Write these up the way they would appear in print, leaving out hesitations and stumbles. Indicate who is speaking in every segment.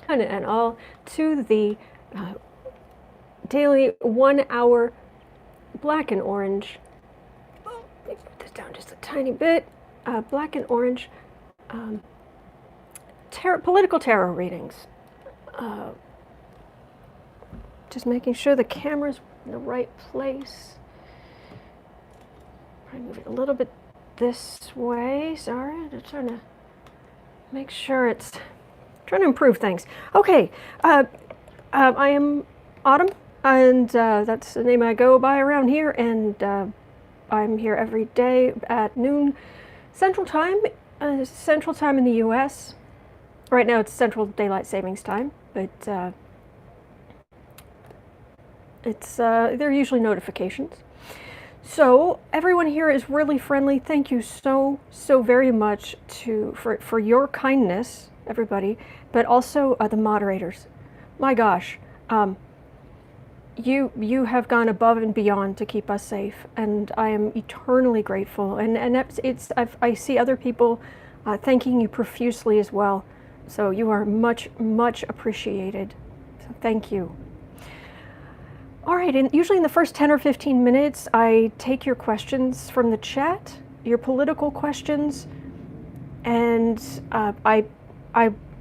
Speaker 1: and all to the daily 1 hour black and orange. Oh, let me put this down just a tiny bit. Black and orange political tarot readings. Just making sure the camera's in the right place. Try to move it a little bit this way. Sorry, I'm trying to make sure it's trying to improve things. Okay, I am Autumn, and that's the name I go by around here, and I'm here every day at noon Central Time in the U.S. Right now it's Central Daylight Savings Time, but they're usually notifications. So everyone here is really friendly. Thank you so very much for your kindness, everybody, but also the moderators. My gosh, you have gone above and beyond to keep us safe, and I am eternally grateful. And I see other people thanking you profusely as well. So you are much appreciated. So thank you. All right, and usually in the first 10 or 15 minutes, I take your questions from the chat, your political questions, and I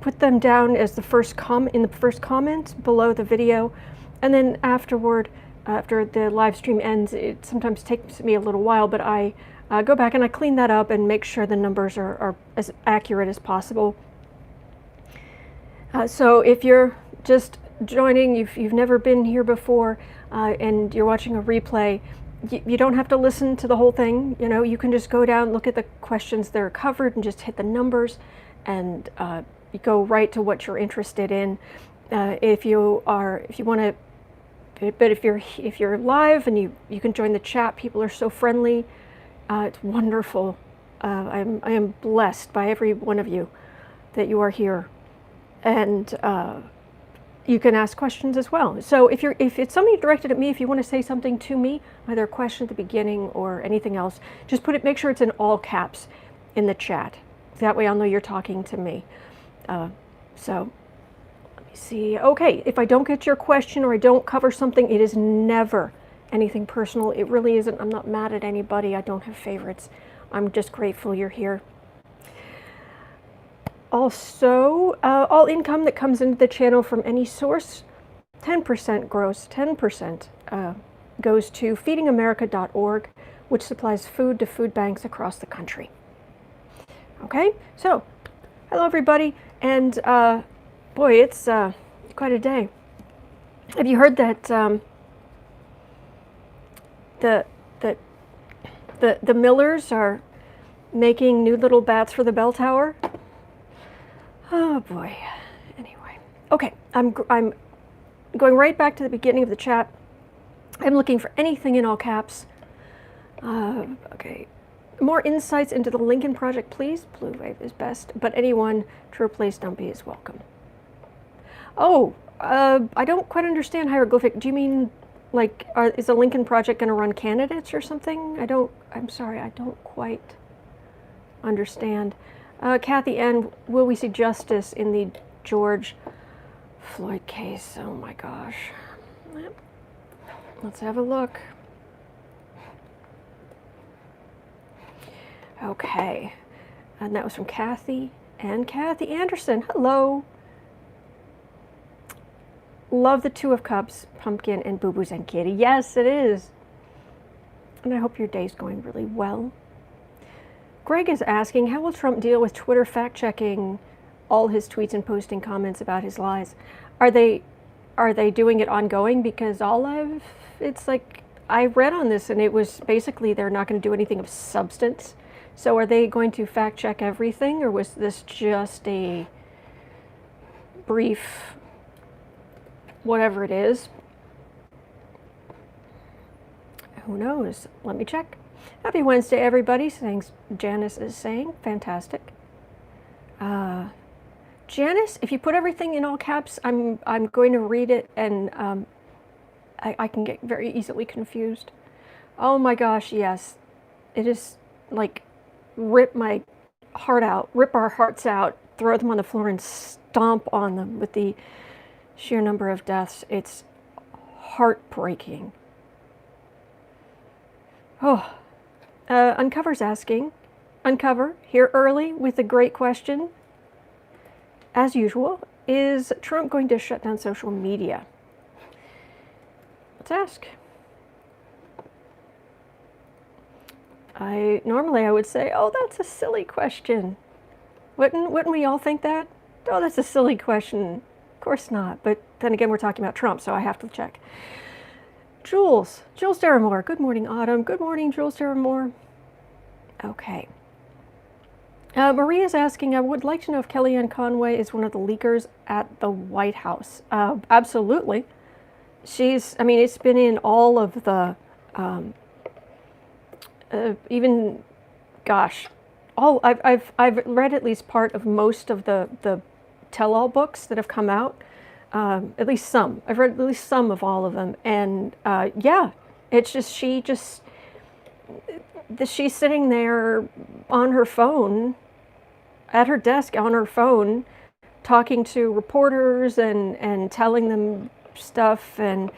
Speaker 1: put them down as the first comment below the video, and then afterward, after the live stream ends, it sometimes takes me a little while, but I go back and I clean that up and make sure the numbers are as accurate as possible. So if you're just joining, you've never been here before, and you're watching a replay, you don't have to listen to the whole thing. You know, you can just go down, look at the questions that are covered, and just hit the numbers, and you go right to what you're interested in. If you want to, but if you're live and you can join the chat, people are so friendly. It's wonderful. I am blessed by every one of you that you are here, and you can ask questions as well. So if it's something directed at me, if you want to say something to me, either a question at the beginning or anything else, just make sure it's in all caps in the chat. That way I'll know you're talking to me. So let me see. Okay, if I don't get your question or I don't cover something, it is never anything personal. It really isn't. I'm not mad at anybody. I don't have favorites. I'm just grateful you're here. Also, all income that comes into the channel from any source, 10% gross, 10% goes to feedingamerica.org, which supplies food to food banks across the country. Okay, so hello everybody, and boy, it's quite a day. Have you heard that the Millers are making new little bats for the bell tower? Oh boy. Anyway, okay. I'm going right back to the beginning of the chat. I'm looking for anything in all caps. Okay. More insights into the Lincoln Project, please. Blue wave is best, but anyone to replace Dumpy is welcome. Oh, I don't quite understand hieroglyphic. Do you mean like is the Lincoln Project going to run candidates or something? I'm sorry, I don't quite understand. Kathy N., will we see justice in the George Floyd case? Oh my gosh. Let's have a look. Okay. And that was from Kathy and Kathy Anderson. Hello. Love the Two of Cups, Pumpkin, and Boo Boos and Kitty. Yes, it is. And I hope your day's going really well. Greg is asking, how will Trump deal with Twitter fact-checking all his tweets and posting comments about his lies? Are they doing it ongoing? Because it's like, I read on this and it was basically they're not going to do anything of substance. So are they going to fact-check everything, or was this just a brief, whatever it is? Who knows? Let me check. Happy Wednesday, everybody. Thanks, Janice is saying. Fantastic. Janice, if you put everything in all caps, I'm going to read it, and I can get very easily confused. Oh my gosh, yes. It is like rip our hearts out throw them on the floor and stomp on them with the sheer number of deaths. It's heartbreaking. Oh, Uncover's asking, Uncover, here early with a great question. As usual, is Trump going to shut down social media? Let's ask. Normally I would say, oh, that's a silly question. Wouldn't we all think that? Oh, that's a silly question. Of course not. But then again, we're talking about Trump, so I have to check. Jules Deramore. Good morning, Autumn. Good morning, Jules Deramore. Okay. Maria's asking, I would like to know if Kellyanne Conway is one of the leakers at the White House. Absolutely. It's been in all of the, I've read at least part of most of the tell-all books that have come out. At least some. I've read at least some of all of them. And yeah, it's just, she's sitting there on her phone, at her desk on her phone, talking to reporters and telling them stuff, and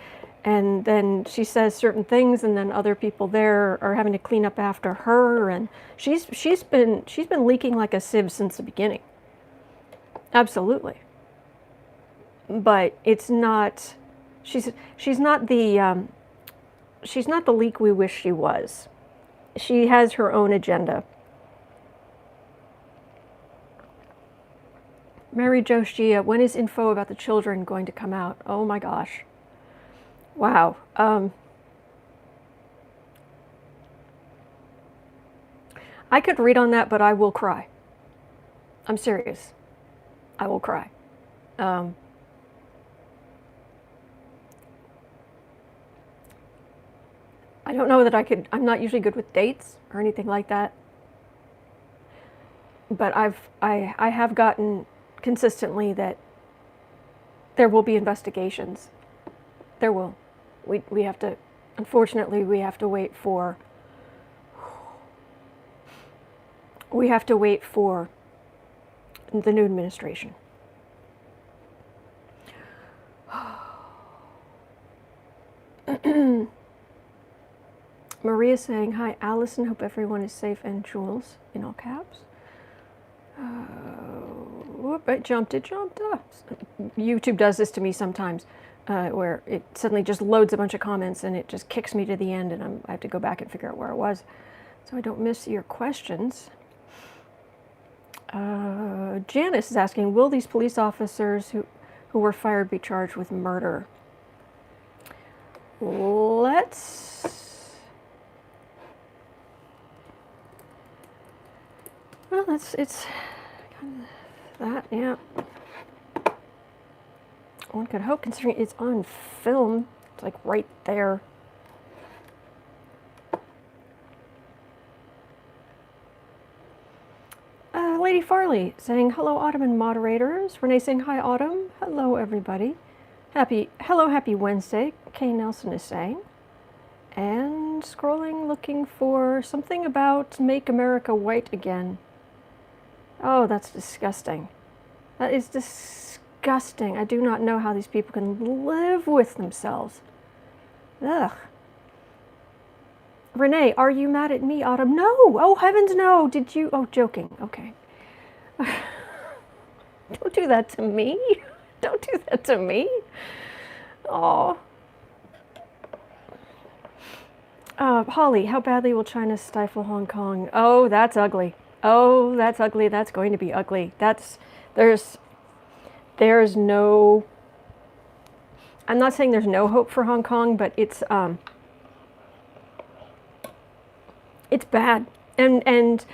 Speaker 1: then she says certain things, and then other people there are having to clean up after her, and she's been leaking like a sieve since the beginning. Absolutely. But it's not, she's not the leak we wish she was. She has her own agenda. Mary Jo Shia, when is info about the children going to come out? Oh my gosh. Wow. I could read on that, but I will cry. I'm serious. I will cry. I don't know that I could, I'm not usually good with dates or anything like that. But I have gotten consistently that there will be investigations. There will. We have to, unfortunately, we have to wait for the new administration. Maria saying, hi, Allison, hope everyone is safe, and Jules, in all caps. Whoop, it jumped. YouTube does this to me sometimes, where it suddenly just loads a bunch of comments and it just kicks me to the end, and I have to go back and figure out where I was, so I don't miss your questions. Janice is asking, will these police officers who were fired be charged with murder? It's kind of that, yeah. One could hope, considering it's on film. It's like right there. Lady Farley saying, hello, Autumn and moderators. Renee saying, hi, Autumn. Hello, everybody. Happy Wednesday, Kay Nelson is saying. And scrolling, looking for something about Make America White Again. Oh, that's disgusting. That is disgusting. I do not know how these people can live with themselves. Ugh. Renee, are you mad at me, Autumn? No! Oh, heavens no! Did you? Oh, joking. Okay. Don't do that to me. Don't do that to me. Oh. Holly, how badly will China stifle Hong Kong? Oh, that's ugly. Oh, that's ugly. That's going to be ugly. There's no, I'm not saying there's no hope for Hong Kong, but it's bad. And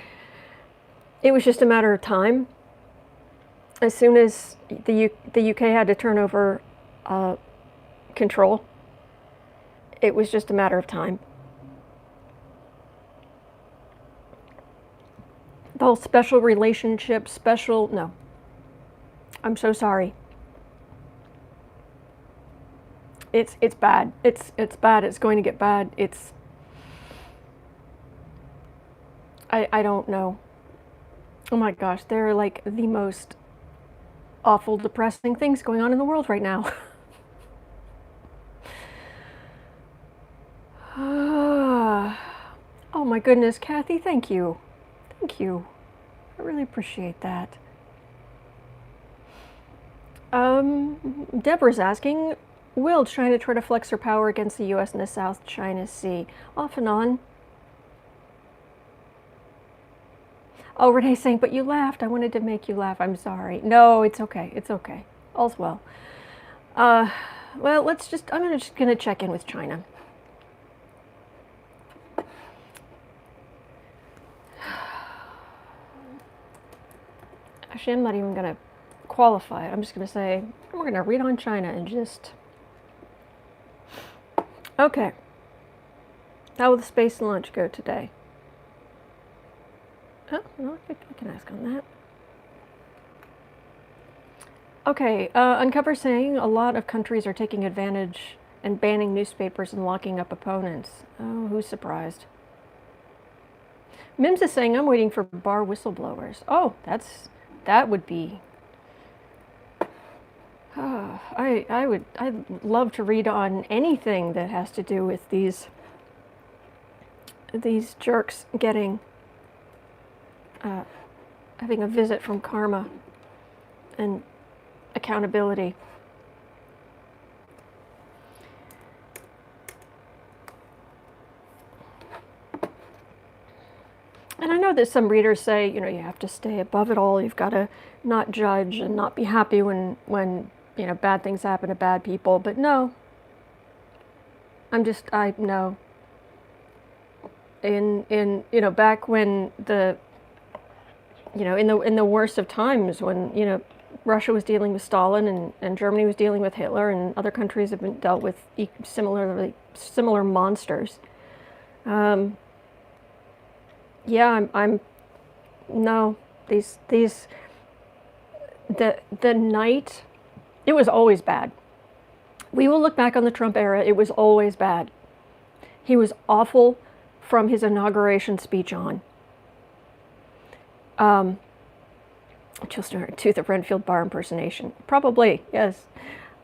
Speaker 1: it was just a matter of time. As soon as the UK had to turn over control, it was just a matter of time. The whole special relationship, no. I'm so sorry. It's bad. It's bad. It's going to get bad. I don't know. Oh my gosh, they're like the most awful, depressing things going on in the world right now. Oh my goodness, Kathy, thank you. Thank you. I really appreciate that. Deborah's asking, will China try to flex her power against the U.S. in the South China Sea? Off and on. Oh, Renee's saying, but you laughed. I wanted to make you laugh. I'm sorry. No, it's okay. It's okay. All's well. Well, I'm just gonna check in with China. Actually, I'm not even gonna qualify it. I'm just gonna say, we're gonna read on China and just... Okay. How will the space launch go today? Oh, no, I can ask on that. Okay, Uncover saying a lot of countries are taking advantage and banning newspapers and locking up opponents. Oh, who's surprised? Mims is saying, I'm waiting for Barr whistleblowers. Oh, that would be... Oh, I'd love to read on anything that has to do with these jerks getting... having a visit from karma and accountability. And I know that some readers say, you have to stay above it all. You've got to not judge and not be happy when bad things happen to bad people. But no. No. Back when in the worst of times, when Russia was dealing with Stalin and Germany was dealing with Hitler, and other countries have been dealt with similar monsters. Yeah, the night, it was always bad. We will look back on the Trump era, it was always bad. He was awful from his inauguration speech on. Just a tooth of Renfield Barr impersonation. Probably, yes.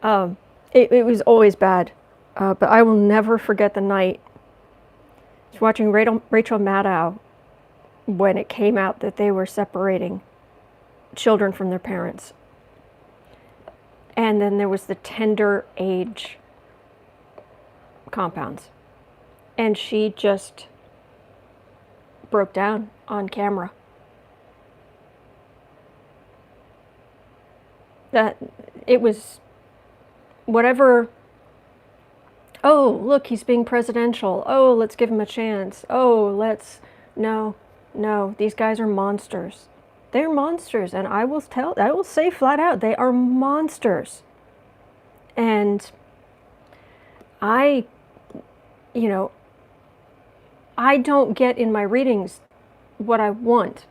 Speaker 1: It was always bad. But I will never forget the night. I was watching Rachel Maddow when it came out that they were separating children from their parents. And then there was the tender age compounds. And she just broke down on camera. That it was whatever. Oh, look, he's being presidential. Oh, let's give him a chance. Oh, no, these guys are monsters. They're monsters, and I will say flat out, they are monsters. And I don't get in my readings what I want,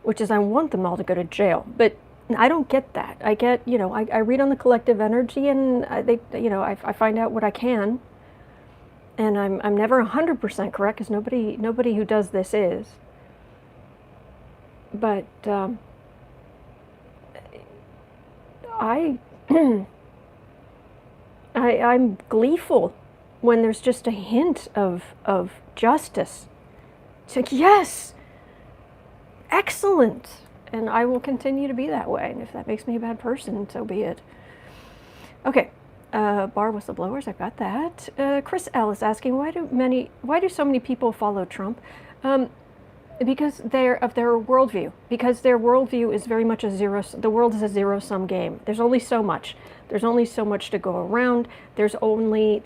Speaker 1: which is I want them all to go to jail. But I don't get that. I get, I read on the collective energy, and I find out what I can. And I'm never 100% correct, because nobody who does this is. But I'm gleeful when there's just a hint of justice. It's like, yes, excellent. And I will continue to be that way. And if that makes me a bad person, so be it. Okay. Barr whistleblowers, I got that. Chris L is asking, why do so many people follow Trump? Because of their worldview. Because their worldview is very much the world is a zero-sum game. There's only so much. There's only so much to go around. There's only,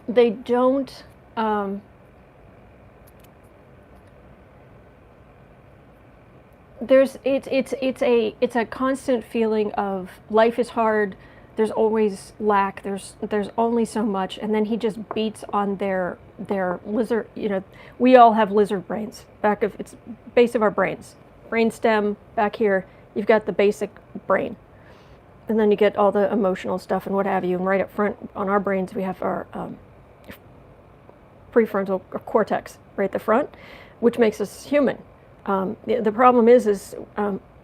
Speaker 1: they don't, it's a constant feeling of life is hard, there's always lack, there's only so much, and then he just beats on their lizard, we all have lizard brains, it's base of our brains, brain stem back here, you've got the basic brain, and then you get all the emotional stuff and what have you, and right up front on our brains we have our prefrontal cortex right at the front, which makes us human. The problem is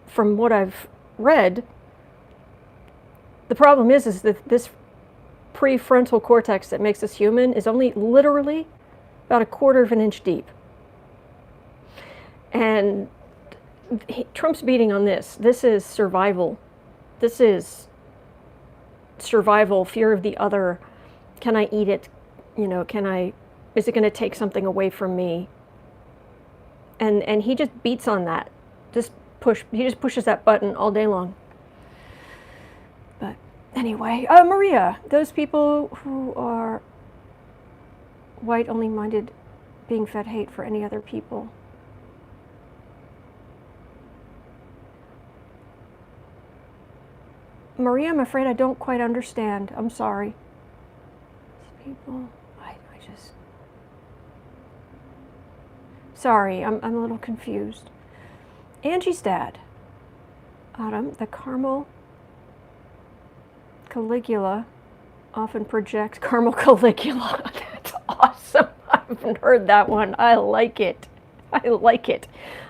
Speaker 1: from what I've read, the problem is that this prefrontal cortex that makes us human is only literally about 1/4 of an inch deep. And Trump's beating on this. This is survival. This is survival, fear of the other. Can I eat it? Is it going to take something away from me? And he just beats on that. He just pushes that button all day long. But anyway, Maria, those people who are white only minded being fed hate for any other people. Maria, I'm afraid I don't quite understand. I'm sorry. These people, I just... Sorry, I'm a little confused. Angie's dad, Autumn, the caramel Caligula often projects caramel Caligula. That's awesome. I haven't heard that one. I like it.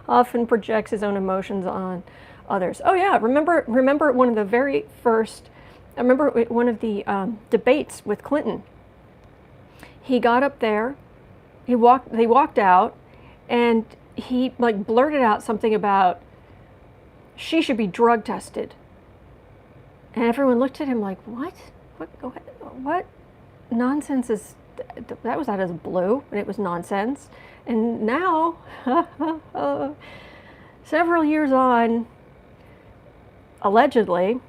Speaker 1: Often projects his own emotions on others. Oh yeah, remember one of the very first, I remember one of the debates with Clinton. He got up there, they walked out, and he blurted out something about she should be drug tested. And everyone looked at him like, what nonsense is, that was out of the blue, and it was nonsense. And now, several years on, allegedly,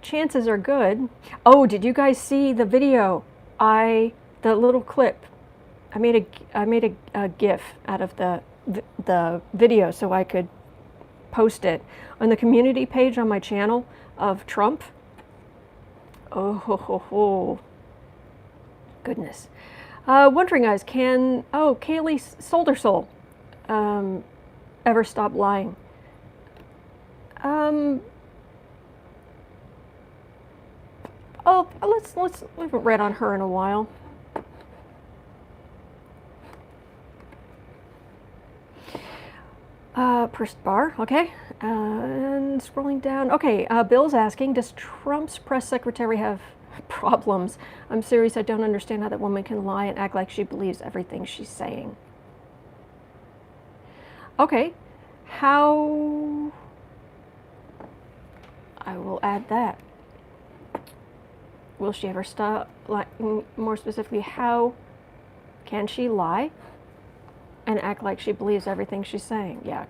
Speaker 1: chances are good. Oh, did you guys see the video? The little clip. I made a GIF out of the video so I could post it on the community page on my channel of Trump. Oh, goodness. Wondering, guys, can Kayleigh Soldersoul ever stop lying? We haven't read on her in a while. Barr, okay. And scrolling down. Okay, Bill's asking, does Trump's press secretary have problems? I'm serious, I don't understand how that woman can lie and act like she believes everything she's saying. Okay, how... I will add that. Will she ever stop lying? More specifically, how can she lie and act like she believes everything she's saying? Yeah.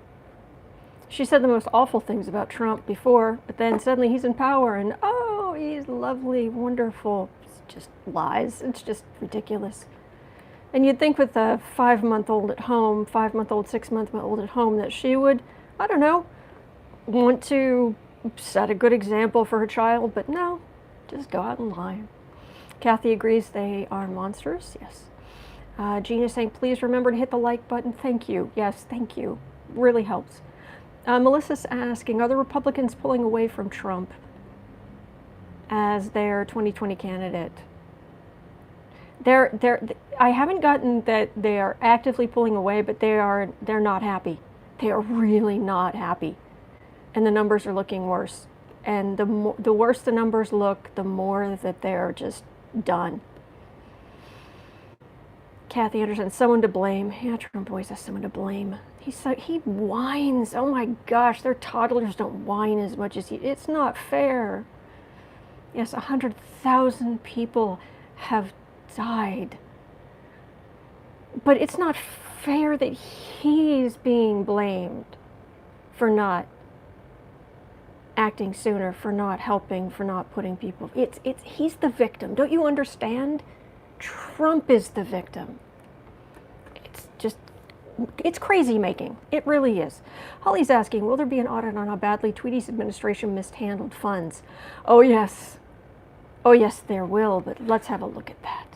Speaker 1: She said the most awful things about Trump before, but then suddenly he's in power and, oh, he's lovely, wonderful. It's just lies. It's just ridiculous. And you'd think with a 5-month-old at home, 5-month-old, 6-month-old at home, that she would, I don't know, want to set a good example for her child, but no, just go out and lie. Kathy agrees they are monsters. Yes. Gina's saying, please remember to hit the like button. Thank you. Yes, thank you. Really helps. Melissa's asking, are the Republicans pulling away from Trump as their 2020 candidate? I haven't gotten that they are actively pulling away, but they're not happy. They are really not happy. And the numbers are looking worse. And the worse the numbers look, the more that they're just done. Kathy Anderson, someone to blame. Yeah, Trump always has someone to blame. He whines. Oh my gosh, their toddlers don't whine as much as he. It's not fair. Yes, 100,000 people have died. But it's not fair that he's being blamed for not acting sooner, for not helping, for not putting people. He's the victim. Don't you understand? Trump is the victim. It's crazy making. It really is. Holly's asking, will there be an audit on how badly Tweedy's administration mishandled funds? Oh yes. Oh yes, there will, but let's have a look at that.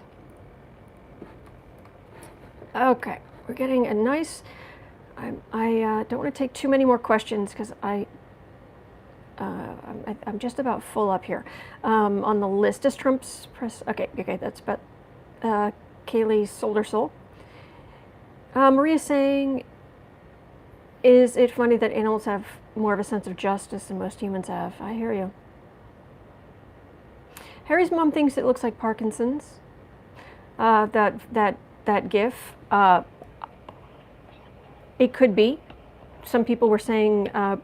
Speaker 1: Okay, we're getting a nice, I don't want to take too many more questions because I'm just about full up here. On the list, does Trump's press, okay, that's about, Kayleigh Solder Soul. Maria's saying, is it funny that animals have more of a sense of justice than most humans have? I hear you. Harry's mom thinks it looks like Parkinson's. That GIF. It could be. Some people were saying I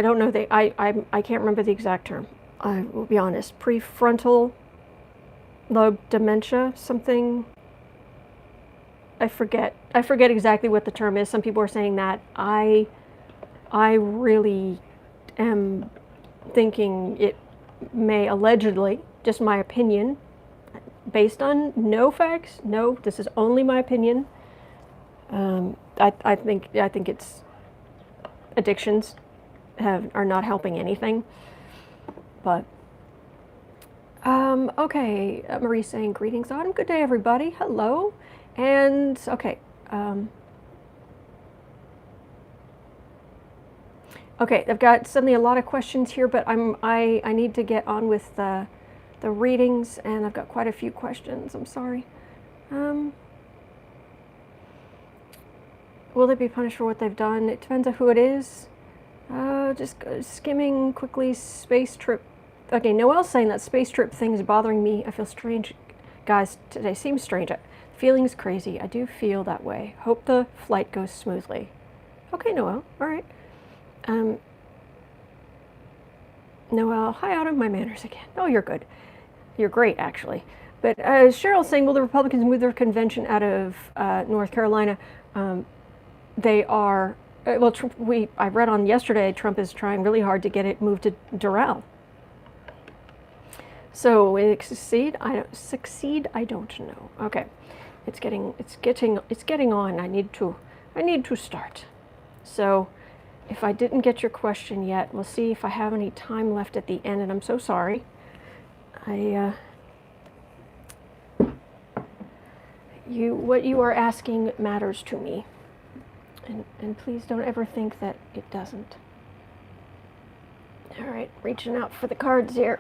Speaker 1: don't know. I can't remember the exact term. I will be honest. Prefrontal lobe dementia, something. I forget exactly what the term is. Some people are saying that. I really am thinking it may allegedly, just my opinion, based on no facts. No, this is only my opinion. I think it's addictions are not helping anything. But okay, Marie's saying greetings, Autumn. Good day, everybody. Hello. And okay, okay. I've got suddenly a lot of questions here, but I need to get on with the readings, and I've got quite a few questions. I'm sorry. Will they be punished for what they've done? It depends on who it is. Just skimming quickly. Space trip. Okay, Noelle's saying that space trip thing is bothering me. I feel strange, guys. Today seems strange. Feeling's crazy. I do feel that way. Hope the flight goes smoothly. Okay, Noelle. All right. Noelle, hi, Autumn. My manners again. Oh, you're good. You're great, actually. But Cheryl's saying, will the Republicans move their convention out of North Carolina? They are. Well, I read on yesterday, Trump is trying really hard to get it moved to Doral. So will it succeed? I don't know. Okay. It's getting on. I need to start. So if I didn't get your question yet, we'll see if I have any time left at the end, and I'm so sorry. What you are asking matters to me. And please don't ever think that it doesn't. All right, reaching out for the cards here.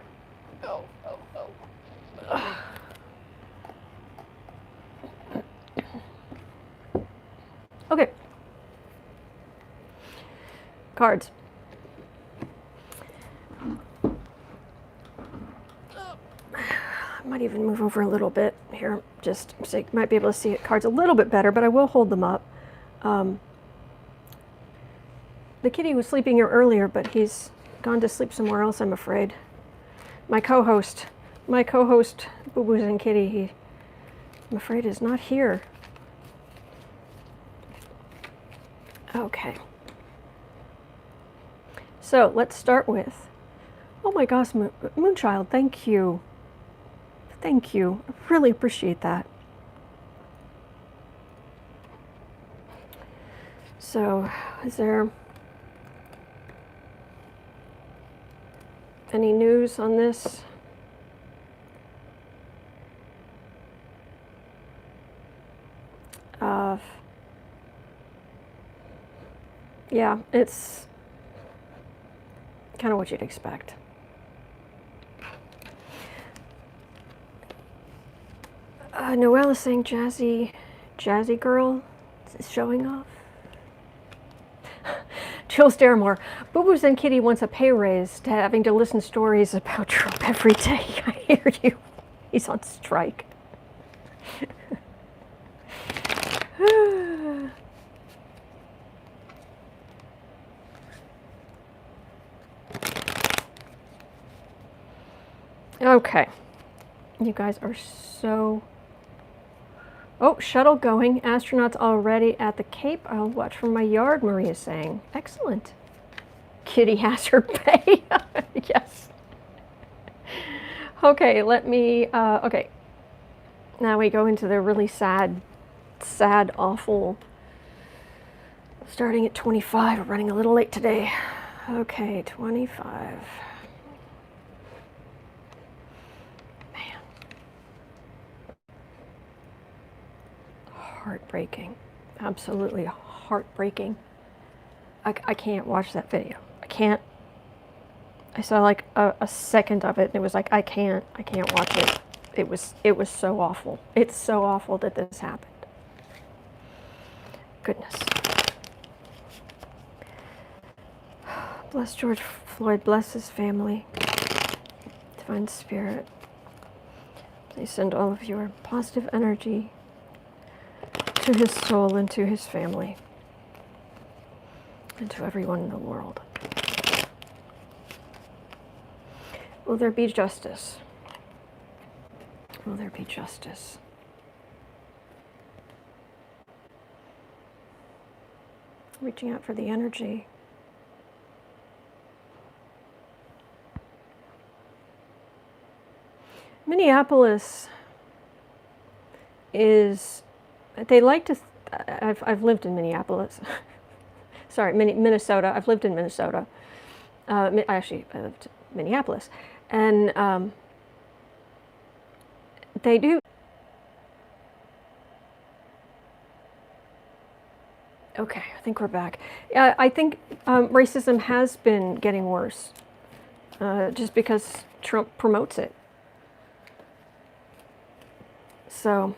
Speaker 1: Oh. Okay. Cards. I might even move over a little bit here, just so you might be able to see cards a little bit better, but I will hold them up. The kitty was sleeping here earlier, but he's gone to sleep somewhere else, I'm afraid. My co-host, Boo Boo's and Kitty, I'm afraid is not here. Okay. So let's start with, oh my gosh, Moonchild, thank you. Thank you. I really appreciate that. So, is there any news on this? Yeah, it's kind of what you'd expect. Noelle is saying jazzy girl is showing off. Jill Staramore, Boo Boo's and Kitty wants a pay raise to having to listen stories about Trump every day. I hear you. He's on strike. Okay. You guys are so... Oh, shuttle going. Astronauts already at the Cape. I'll watch from my yard, Maria's saying. Excellent. Kitty has her pay. Yes. Okay, let me... okay. Now we go into the really sad, awful... Starting at 25. We're running a little late today. Okay, 25. Heartbreaking. Absolutely heartbreaking. I can't watch that video. I can't. I saw like a second of it and it was like, I can't watch it. it was so awful. It's so awful that this happened. Goodness. Bless George Floyd, bless his family. Divine Spirit, please send all of your positive energy to his soul and to his family and to everyone in the world. Will there be justice? Will there be justice? Reaching out for the energy. Minneapolis is, they like to, I've lived in Minneapolis. Sorry, Minnesota. I've lived in Minnesota. Actually, I lived in Minneapolis. And they do. Okay, I think we're back. I think racism has been getting worse just because Trump promotes it. So,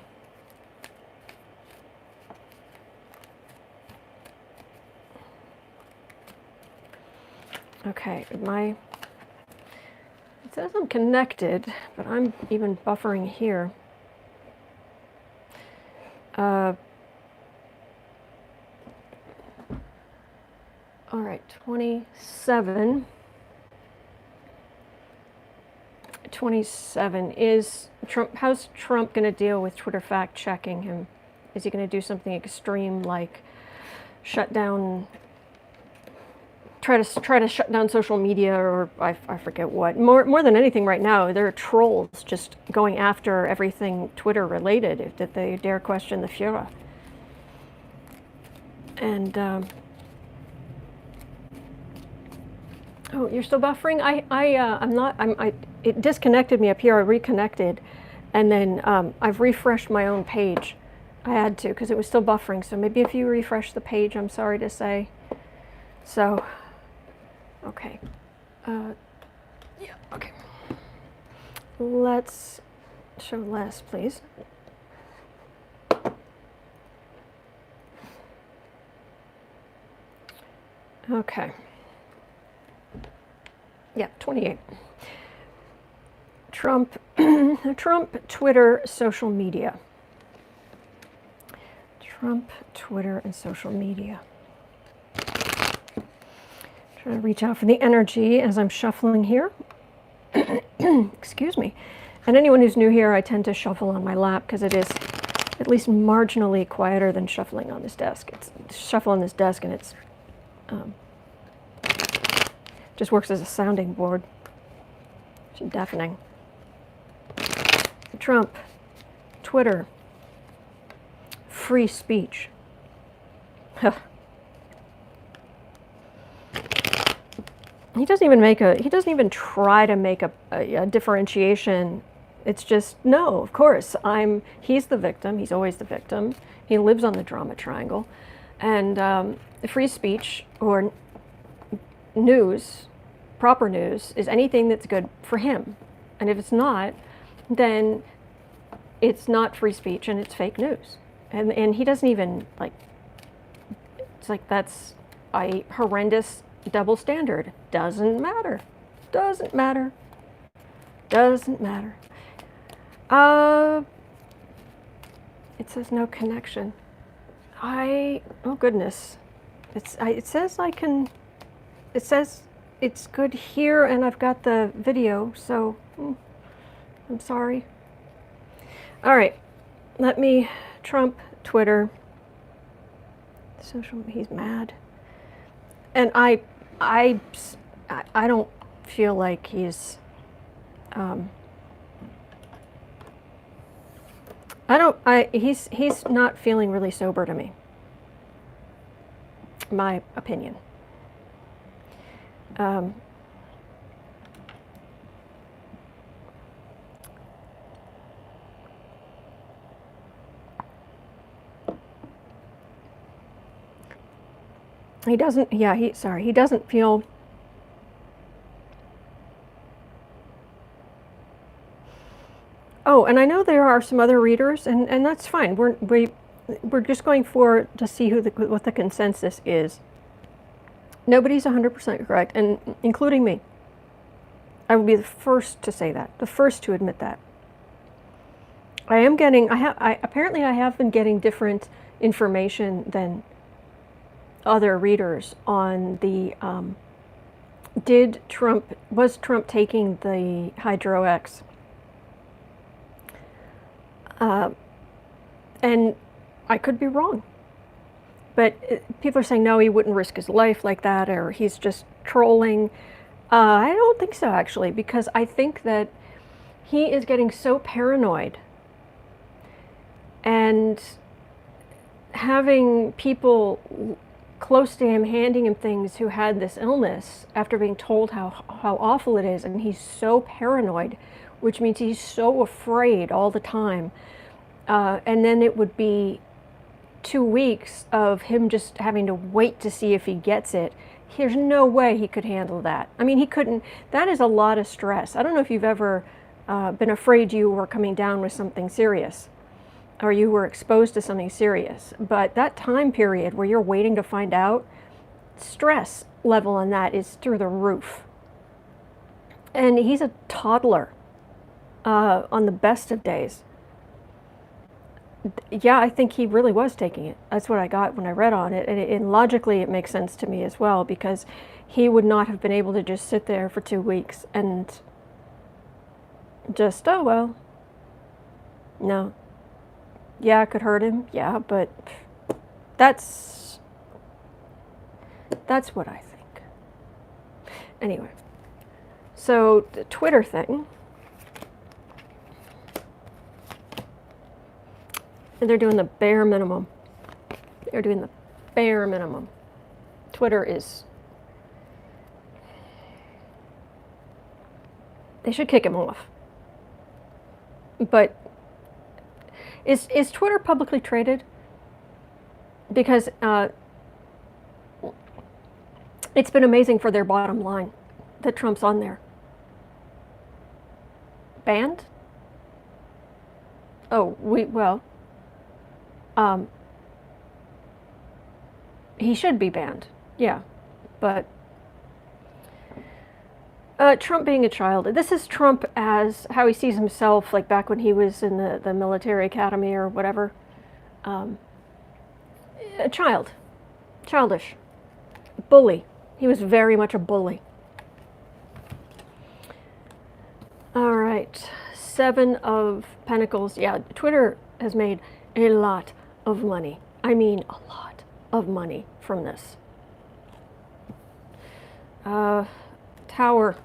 Speaker 1: okay, it says I'm connected, but I'm even buffering here. All right, 27 is Trump. How's Trump going to deal with Twitter fact checking him? Is he going to do something extreme like shut down, try to shut down social media, or I forget what? More than anything right now, there are trolls just going after everything Twitter related if they dare question the Führer. And oh, you're still buffering? I'm not. It disconnected me up here. I reconnected, and then I've refreshed my own page. I had to because it was still buffering. So maybe if you refresh the page, I'm sorry to say. So, okay. Yeah. Okay. Let's show less, please. Okay. Yeah, 28. Trump, Twitter, social media. Trump, Twitter, and social media. Trying to reach out for the energy as I'm shuffling here. Excuse me. And anyone who's new here, I tend to shuffle on my lap because it is at least marginally quieter than shuffling on this desk. It's shuffle on this desk and it's just works as a sounding board. It's deafening. Trump, Twitter, free speech. He doesn't even try to make a differentiation. It's just, no, of course, he's the victim. He's always the victim. He lives on the drama triangle. And free speech or news, proper news, is anything that's good for him. And if it's not, then it's not free speech and it's fake news. And he doesn't even, it's like that's a horrendous double standard. Doesn't matter. Doesn't matter. Doesn't matter. It says no connection. Oh goodness. It says I can, it says it's good here and I've got the video, so I'm sorry. All right, let me, Trump, Twitter, social, he's mad. And I don't feel like he's, he's not feeling really sober to me. My opinion. He doesn't, yeah, he doesn't feel, oh, and And I know there are some other readers, and that's fine. We're just going to see what the consensus is. Nobody's 100% correct, and including me. I will be the first to say that, the first to admit that. Apparently I have been getting different information than other readers on the, was Trump taking the Hydro X? And I could be wrong. But people are saying, no, he wouldn't risk his life like that, or he's just trolling. I don't think so, actually, because I think that he is getting so paranoid, and having people close to him handing him things who had this illness after being told how awful it is, and he's so paranoid, which means he's so afraid all the time. And then it would be 2 weeks of him just having to wait to see if he gets it. There's no way he could handle that. I mean, he couldn't. That is a lot of stress. I don't know if you've ever been afraid you were coming down with something serious, or you were exposed to something serious. But that time period where you're waiting to find out, stress level on that is through the roof. And he's a toddler on the best of days. Yeah, I think he really was taking it. That's what I got when I read on it. And logically, it makes sense to me as well, because he would not have been able to just sit there for 2 weeks and just, oh, well, no. Yeah, it could hurt him. Yeah, but that's what I think. Anyway, so the Twitter thing. And they're doing the bare minimum. They're doing the bare minimum. Twitter is... They should kick him off. But is Twitter publicly traded? Because it's been amazing for their bottom line that Trump's on there. Banned? Oh, he should be banned, yeah, but Trump being a child, this is Trump as how he sees himself, like back when he was in the military academy or whatever. A childish, bully. He was very much a bully. All right, 7 of Pentacles. Yeah, Twitter has made a lot of money. I mean, a lot of money from this. Tower.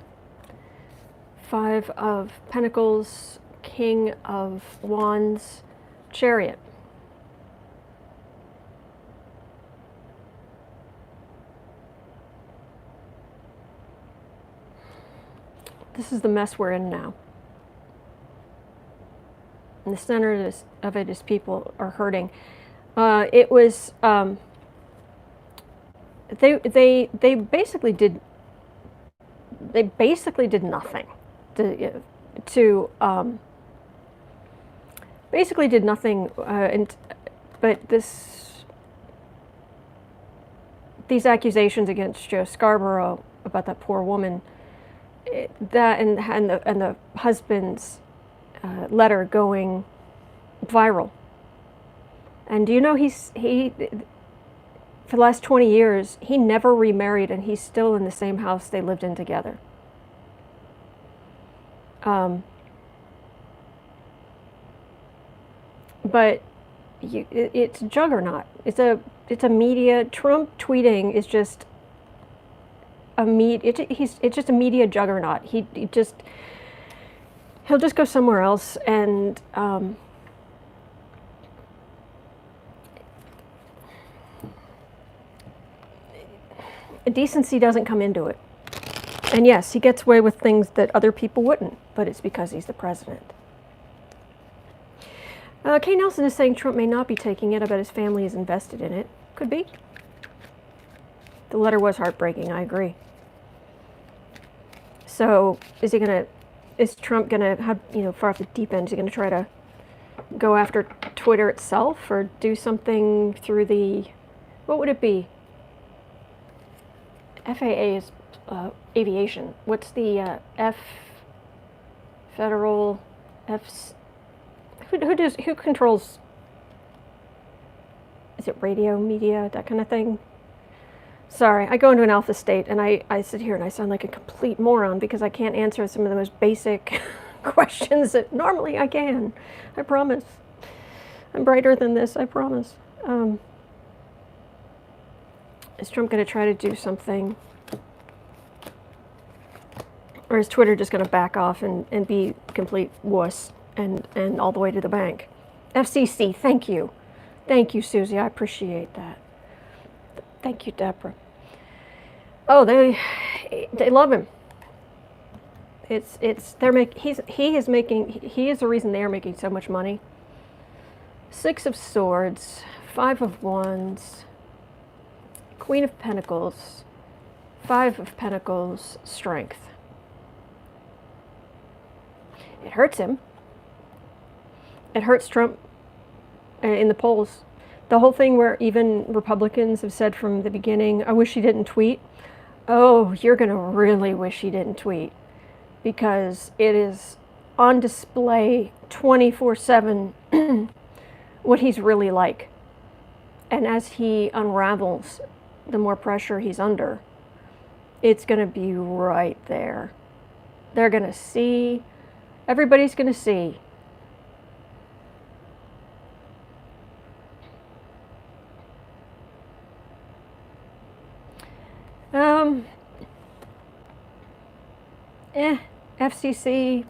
Speaker 1: 5 of Pentacles, King of Wands, Chariot. This is the mess we're in now. In the center of it is people are hurting. It was they basically did nothing basically did nothing, but these accusations against Joe Scarborough about that poor woman, that and the husband's letter going viral. And do you know he for the last 20 years he never remarried, and he's still in the same house they lived in together. But it's a juggernaut. It's a media. Trump tweeting is just it's just a media juggernaut. He'll just go somewhere else, and decency doesn't come into it. And yes, he gets away with things that other people wouldn't, but it's because he's the president. Kay Nelson is saying Trump may not be taking it. I bet his family is invested in it. Could be. The letter was heartbreaking, I agree. So, is he going to Is Trump gonna have, far off the deep end? Is he gonna try to go after Twitter itself, or do something through the, what would it be? FAA is aviation. What's the federal F? Who controls? Is it radio, media, that kind of thing? Sorry, I go into an alpha state and I sit here and I sound like a complete moron because I can't answer some of the most basic questions that normally I can. I promise. I'm brighter than this, I promise. Is Trump going to try to do something? Or is Twitter just going to back off and be complete wuss and all the way to the bank? FCC, thank you. Thank you, Susie. I appreciate that. Thank you, Deborah. Oh, they love him. He is the reason they are making so much money. 6 of Swords, 5 of Wands, Queen of Pentacles, 5 of Pentacles, Strength. It hurts him. It hurts Trump in the polls. The whole thing where even Republicans have said from the beginning, I wish he didn't tweet. Oh, you're going to really wish he didn't tweet, because it is on display 24/7 what he's really like. And as he unravels, the more pressure he's under, it's going to be right there. They're going to see, everybody's going to see. FCC.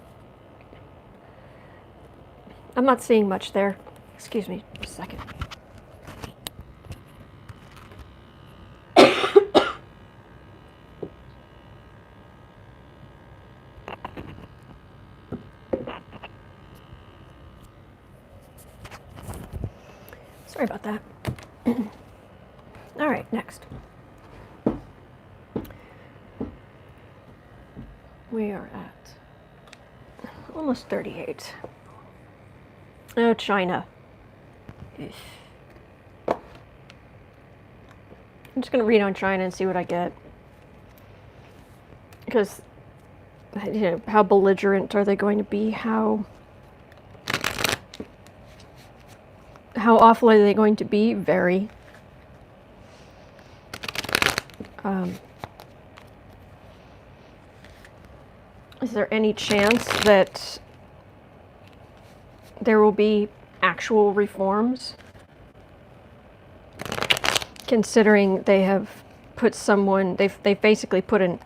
Speaker 1: I'm not seeing much there. Excuse me, just a second. Sorry about that. All right, next. We are at almost 38. Oh, China. I'm just going to read on China and see what I get. Because, how belligerent are they going to be? How awful are they going to be? Very. Is there any chance that there will be actual reforms? Considering they have put someone, they've basically put an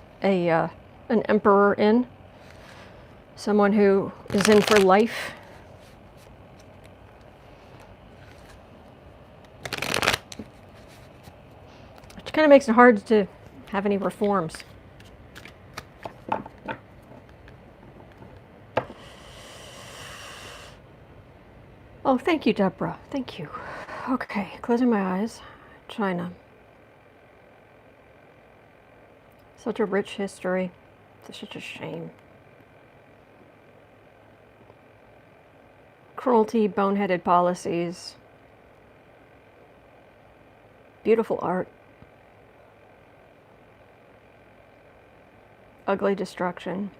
Speaker 1: emperor in, someone who is in for life. Which kind of makes it hard to have any reforms. Oh, thank you, Deborah. Thank you. Okay, closing my eyes. China. Such a rich history. It's such a shame. Cruelty, boneheaded policies. Beautiful art. Ugly destruction.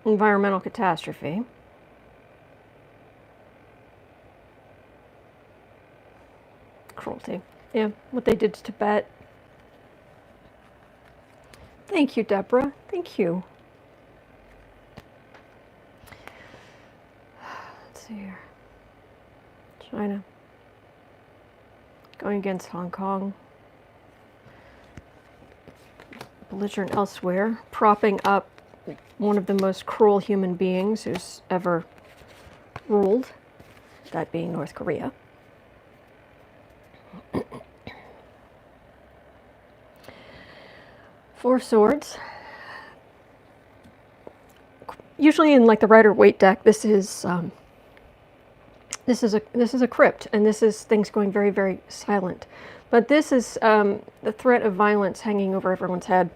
Speaker 1: Environmental catastrophe. Cruelty. Yeah, what they did to Tibet. Thank you, Deborah. Thank you. Let's see here. China. Going against Hong Kong. Belligerent elsewhere. Propping up one of the most cruel human beings who's ever ruled, that being North Korea. Four Swords. Usually in like the Rider-Waite deck, this is a crypt, and this is things going very, very silent. But this is the threat of violence hanging over everyone's head.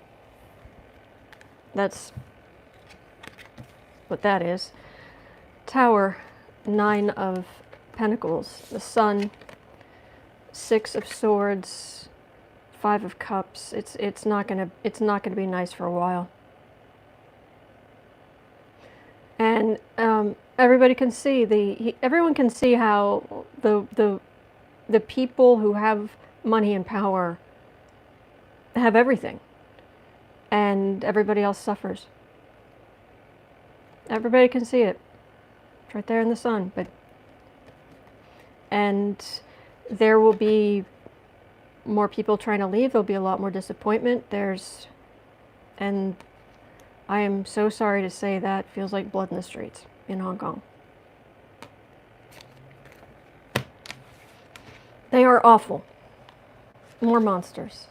Speaker 1: That's what that is. Tower, 9 of Pentacles. The Sun, 6 of Swords, 5 of Cups. It's not gonna be nice for a while. And everybody can see everyone can see how the people who have money and power have everything, and everybody else suffers. Everybody can see it. It's right there in the sun. And there will be more people trying to leave. There'll be a lot more disappointment. And I am so sorry to say that feels like blood in the streets in Hong Kong. They are awful. More monsters.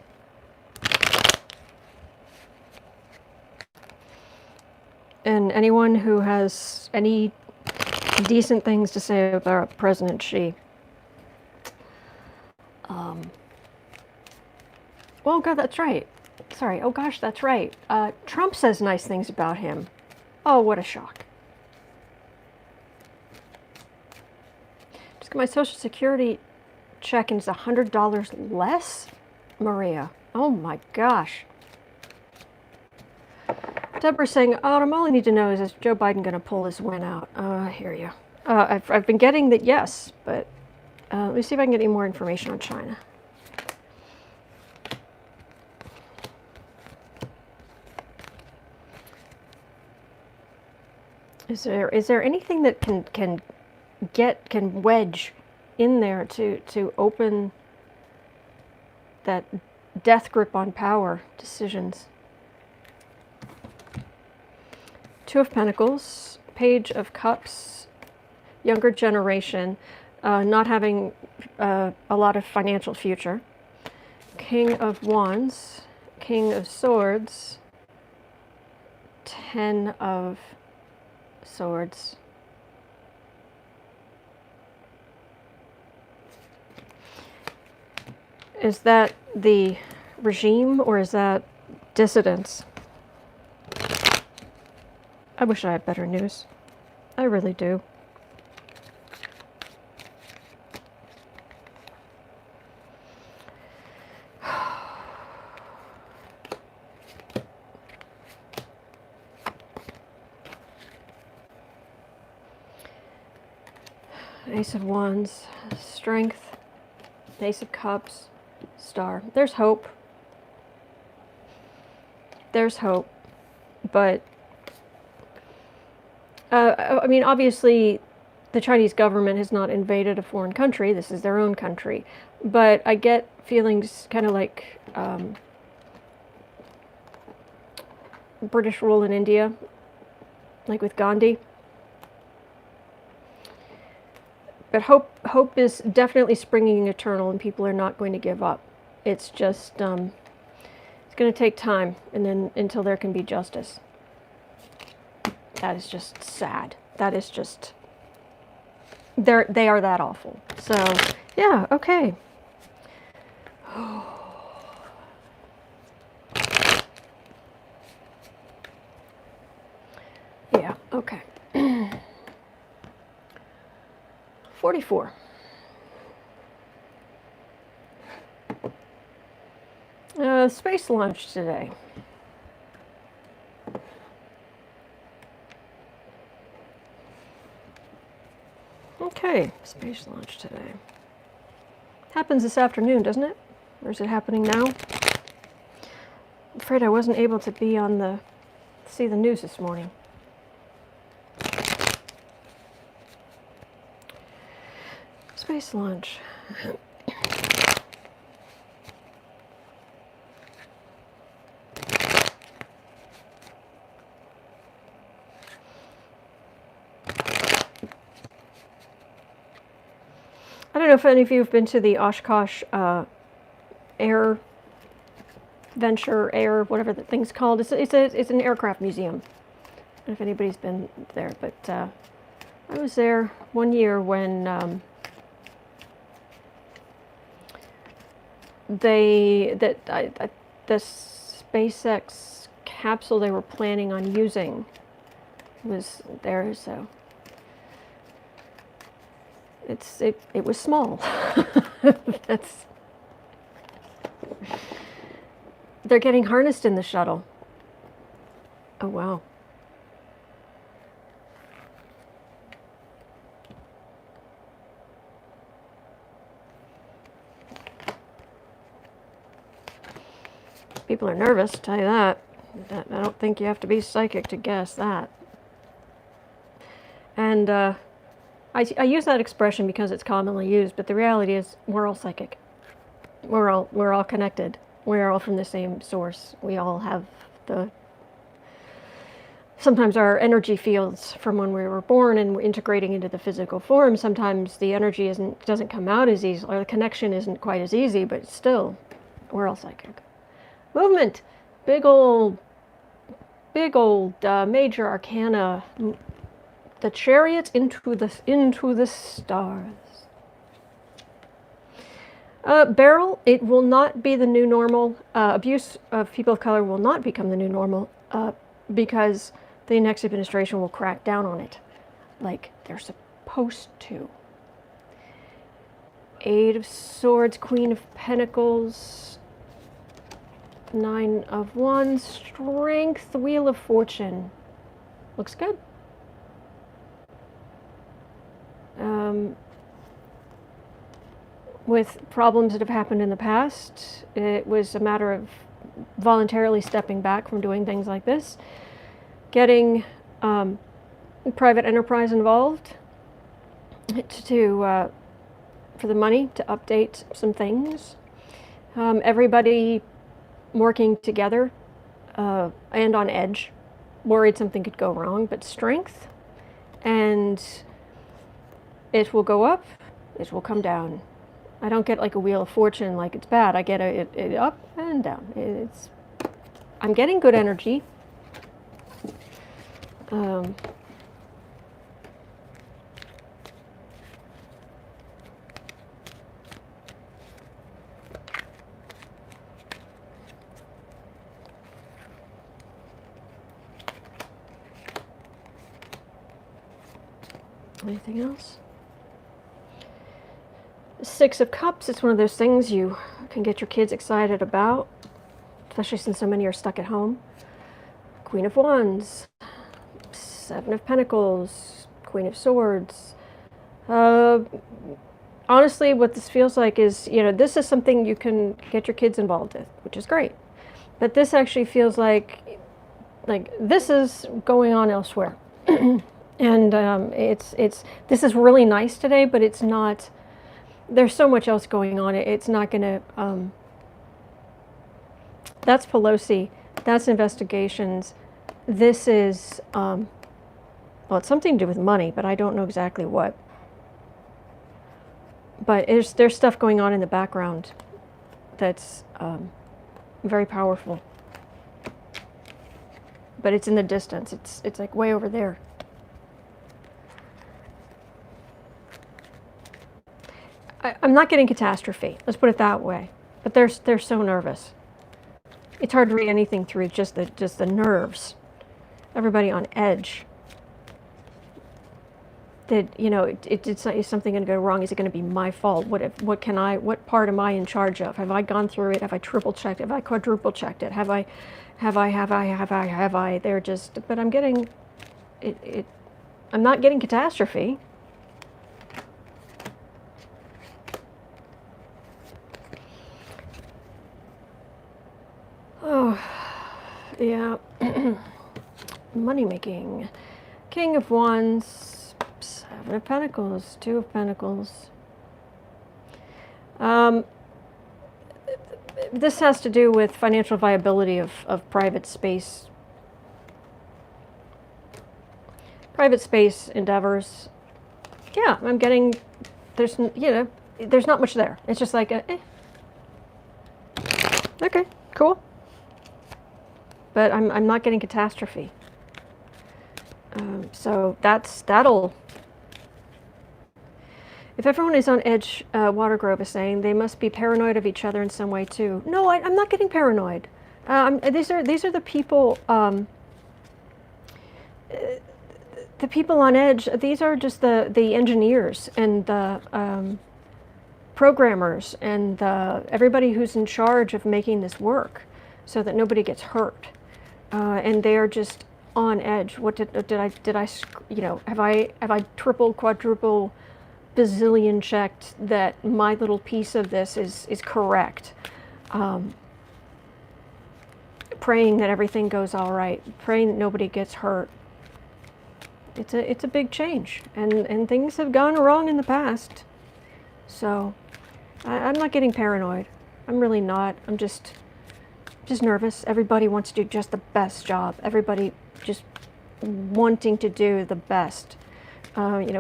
Speaker 1: And anyone who has any decent things to say about President Xi. Oh God, that's right. Sorry. Oh gosh, that's right. Trump says nice things about him. Oh, what a shock. Just got my Social Security check and it's $100 less? Maria. Oh my gosh. Deborah's saying, all I need to know is Joe Biden going to pull this win out? I hear you. I've been getting that yes, but let me see if I can get any more information on China. Is there anything that can wedge in there to open that death grip on power decisions? 2 of Pentacles, Page of Cups, younger generation, not having a lot of financial future. King of Wands, King of Swords, 10 of Swords. Is that the regime or is that dissidents? I wish I had better news. I really do. Ace of Wands, Strength, Ace of Cups, Star. There's hope. There's hope. But I mean, obviously, the Chinese government has not invaded a foreign country. This is their own country. But I get feelings kind of like British rule in India, like with Gandhi. But hope is definitely springing eternal, and people are not going to give up. It's just it's going to take time, and then until there can be justice. That is just sad. That is just they are that awful. So yeah, okay. Yeah, okay. 44. Space launch today. Okay, space launch today. Happens this afternoon, doesn't it? Or is it happening now? I'm afraid I wasn't able to be on see the news this morning. Space launch. I don't know if any of you have been to the Oshkosh Air Venture, whatever the thing's called. It's an aircraft museum. I don't know if anybody's been there, but I was there one year when the SpaceX capsule they were planning on using was there, so it was small. They're getting harnessed in the shuttle. Oh wow. People are nervous, I'll tell you that. I don't think you have to be psychic to guess that. And I use that expression because it's commonly used, but the reality is we're all psychic. We're all connected. We're all from the same source. We all have sometimes our energy fields from when we were born and we're integrating into the physical form. Sometimes the energy doesn't come out as easy, or the connection isn't quite as easy, but still, we're all psychic. Movement, big old major arcana. The Chariot into the stars. Beryl, it will not be the new normal. Abuse of people of color will not become the new normal because the next administration will crack down on it, like they're supposed to. Eight of Swords, Queen of Pentacles, Nine of Wands, Strength, Wheel of Fortune. Looks good. With problems that have happened in the past, it was a matter of voluntarily stepping back from doing things like this, getting private enterprise involved for the money to update some things. Everybody working together and on edge, worried something could go wrong, but strength, and it will go up, it will come down. I don't get like a Wheel of Fortune like it's bad. I get it up and down. I'm getting good energy. Anything else? Six of Cups, it's one of those things you can get your kids excited about, especially since so many are stuck at home. Queen of Wands, Seven of Pentacles, Queen of Swords. Honestly, what this feels like is, this is something you can get your kids involved with, which is great. But this actually feels like this is going on elsewhere. And this is really nice today, but it's not. There's so much else going on. It's not going to. That's Pelosi. That's investigations. This is. Well, it's something to do with money, but I don't know exactly what. But there's stuff going on in the background that's very powerful. But it's in the distance. It's like way over there. I'm not getting catastrophe. Let's put it that way. But they're so nervous. It's hard to read anything through just the nerves. Everybody on edge. That is something going to go wrong? Is it going to be my fault? What part am I in charge of? Have I gone through it? Have I triple checked? Have I quadruple checked it? Have I? They're just. But I'm getting it. I'm not getting catastrophe. Oh, yeah. Money making. King of Wands, Seven of Pentacles, Two of Pentacles. This has to do with financial viability of private space. Private space endeavors. Yeah, I'm getting, there's not much there. It's just like, okay, cool. But I'm not getting catastrophe. So that'll. If everyone is on edge, Watergrove is saying they must be paranoid of each other in some way too. No, I'm not getting paranoid. These are the people. The people on edge. These are just the engineers and the programmers and everybody who's in charge of making this work, so that nobody gets hurt. And they are just on edge. What did I have I triple, quadruple, bazillion checked that my little piece of this is correct. Praying that everything goes all right, praying that nobody gets hurt. It's a big change, and things have gone wrong in the past. So I'm not getting paranoid. I'm really not. I'm just nervous. Everybody wants to do just the best job. Everybody just wanting to do the best.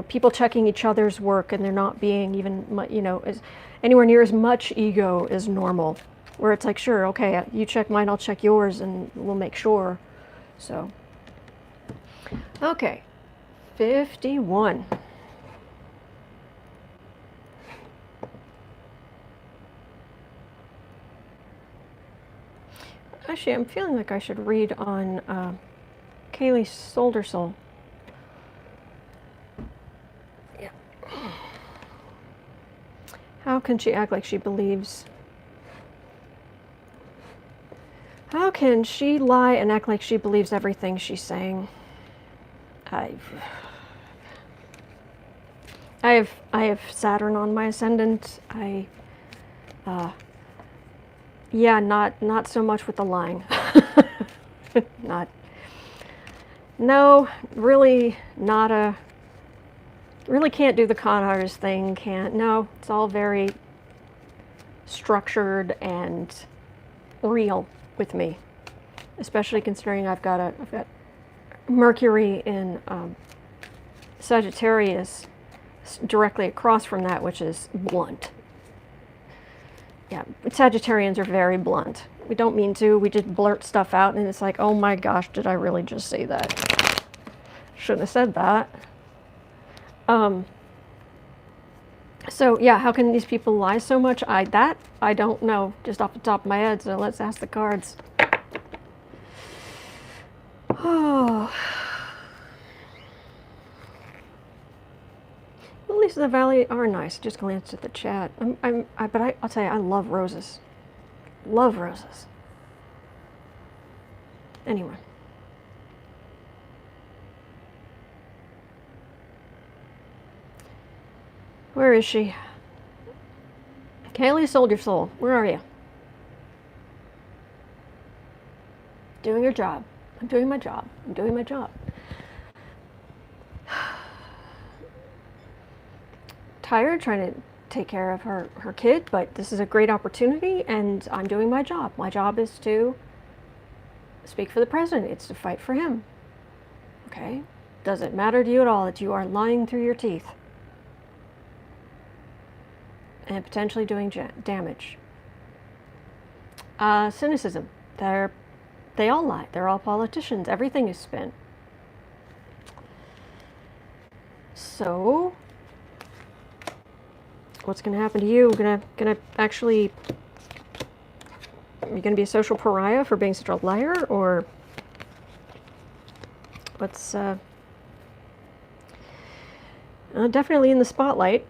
Speaker 1: People checking each other's work, and they're not being even, as anywhere near as much ego as normal. Where it's like, sure, okay, you check mine, I'll check yours, and we'll make sure. So, okay, 51. Actually, I'm feeling like I should read on Kayleigh Soldersoul. Yeah. How can she act like she believes? How can she lie and act like she believes everything she's saying? I have Saturn on my ascendant. Yeah, not so much with the lying. Really can't do the con artist thing. No, it's all very structured and real with me, especially considering I've got Mercury in Sagittarius directly across from that, which is blunt. Yeah, Sagittarians are very blunt. We don't mean to, we just blurt stuff out, and it's like, oh my gosh, did I really just say that? Shouldn't have said that. So yeah, how can these people lie so much? I don't know, just off the top of my head, so let's ask the cards. Oh. Lilies of the Valley are nice. Just glanced at the chat. I'll tell you, I love roses. Love roses. Anyway. Where is she? Kayleigh Soldersoul, where are you? Doing your job. I'm doing my job. I'm doing my job. Tired, trying to take care of her kid, but this is a great opportunity, and I'm doing my job. My job is to speak for the president. It's to fight for him. Okay? Does it matter to you at all that you are lying through your teeth and potentially doing damage? Cynicism. They all lie. They're all politicians. Everything is spin. So, what's going to happen to you? Gonna actually, are you going to be a social pariah for being such a liar, or what's definitely in the spotlight.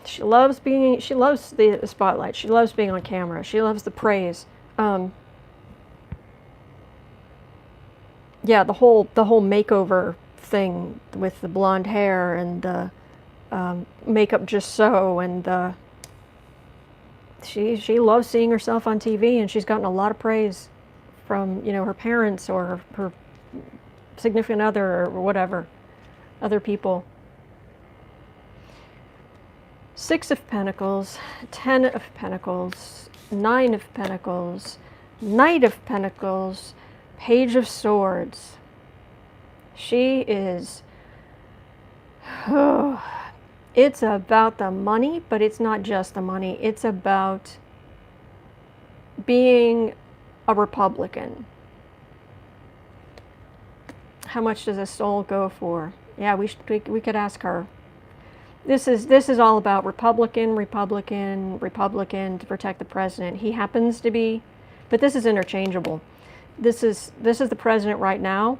Speaker 1: She loves the spotlight. She loves being on camera. She loves the praise. Yeah, the whole makeover thing with the blonde hair and the makeup just so, and she loves seeing herself on TV, and she's gotten a lot of praise from her parents or her significant other or whatever, other people. 6 of Pentacles, 10 of Pentacles, 9 of Pentacles, Knight of Pentacles, Page of Swords. She is, it's about the money, but it's not just the money. It's about being a Republican. How much does a soul go for? Yeah, we could ask her. This is all about Republican to protect the president. He happens to be, but this is interchangeable. this is the president right now,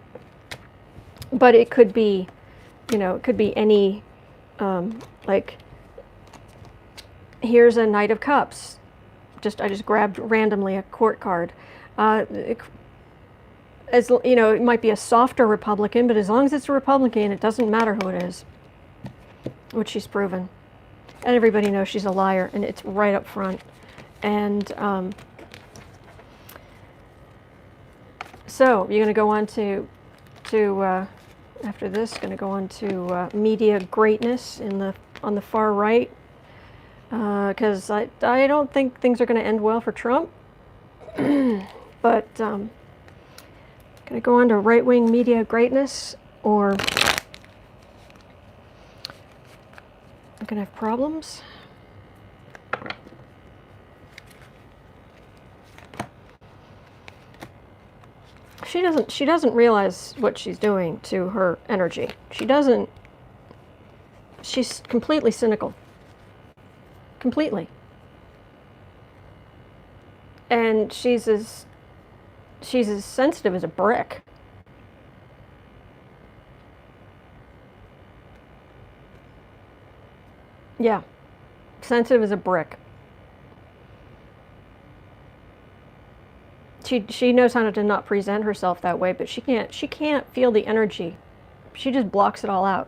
Speaker 1: but it could be, it could be any, like, here's a Knight of Cups. I just grabbed randomly a court card. It might be a softer Republican, but as long as it's a Republican, it doesn't matter who it is, which she's proven. And everybody knows she's a liar, and it's right up front. And so you're going to go on to after this, going to go on to media greatness on the far right, because I don't think things are going to end well for Trump. But going to go on to right-wing media greatness, or I'm going to have problems. She doesn't realize what she's doing to her energy. She's completely cynical. Completely. And she's as sensitive as a brick. Yeah. Sensitive as a brick. She knows how to not present herself that way, but she can't feel the energy. She just blocks it all out.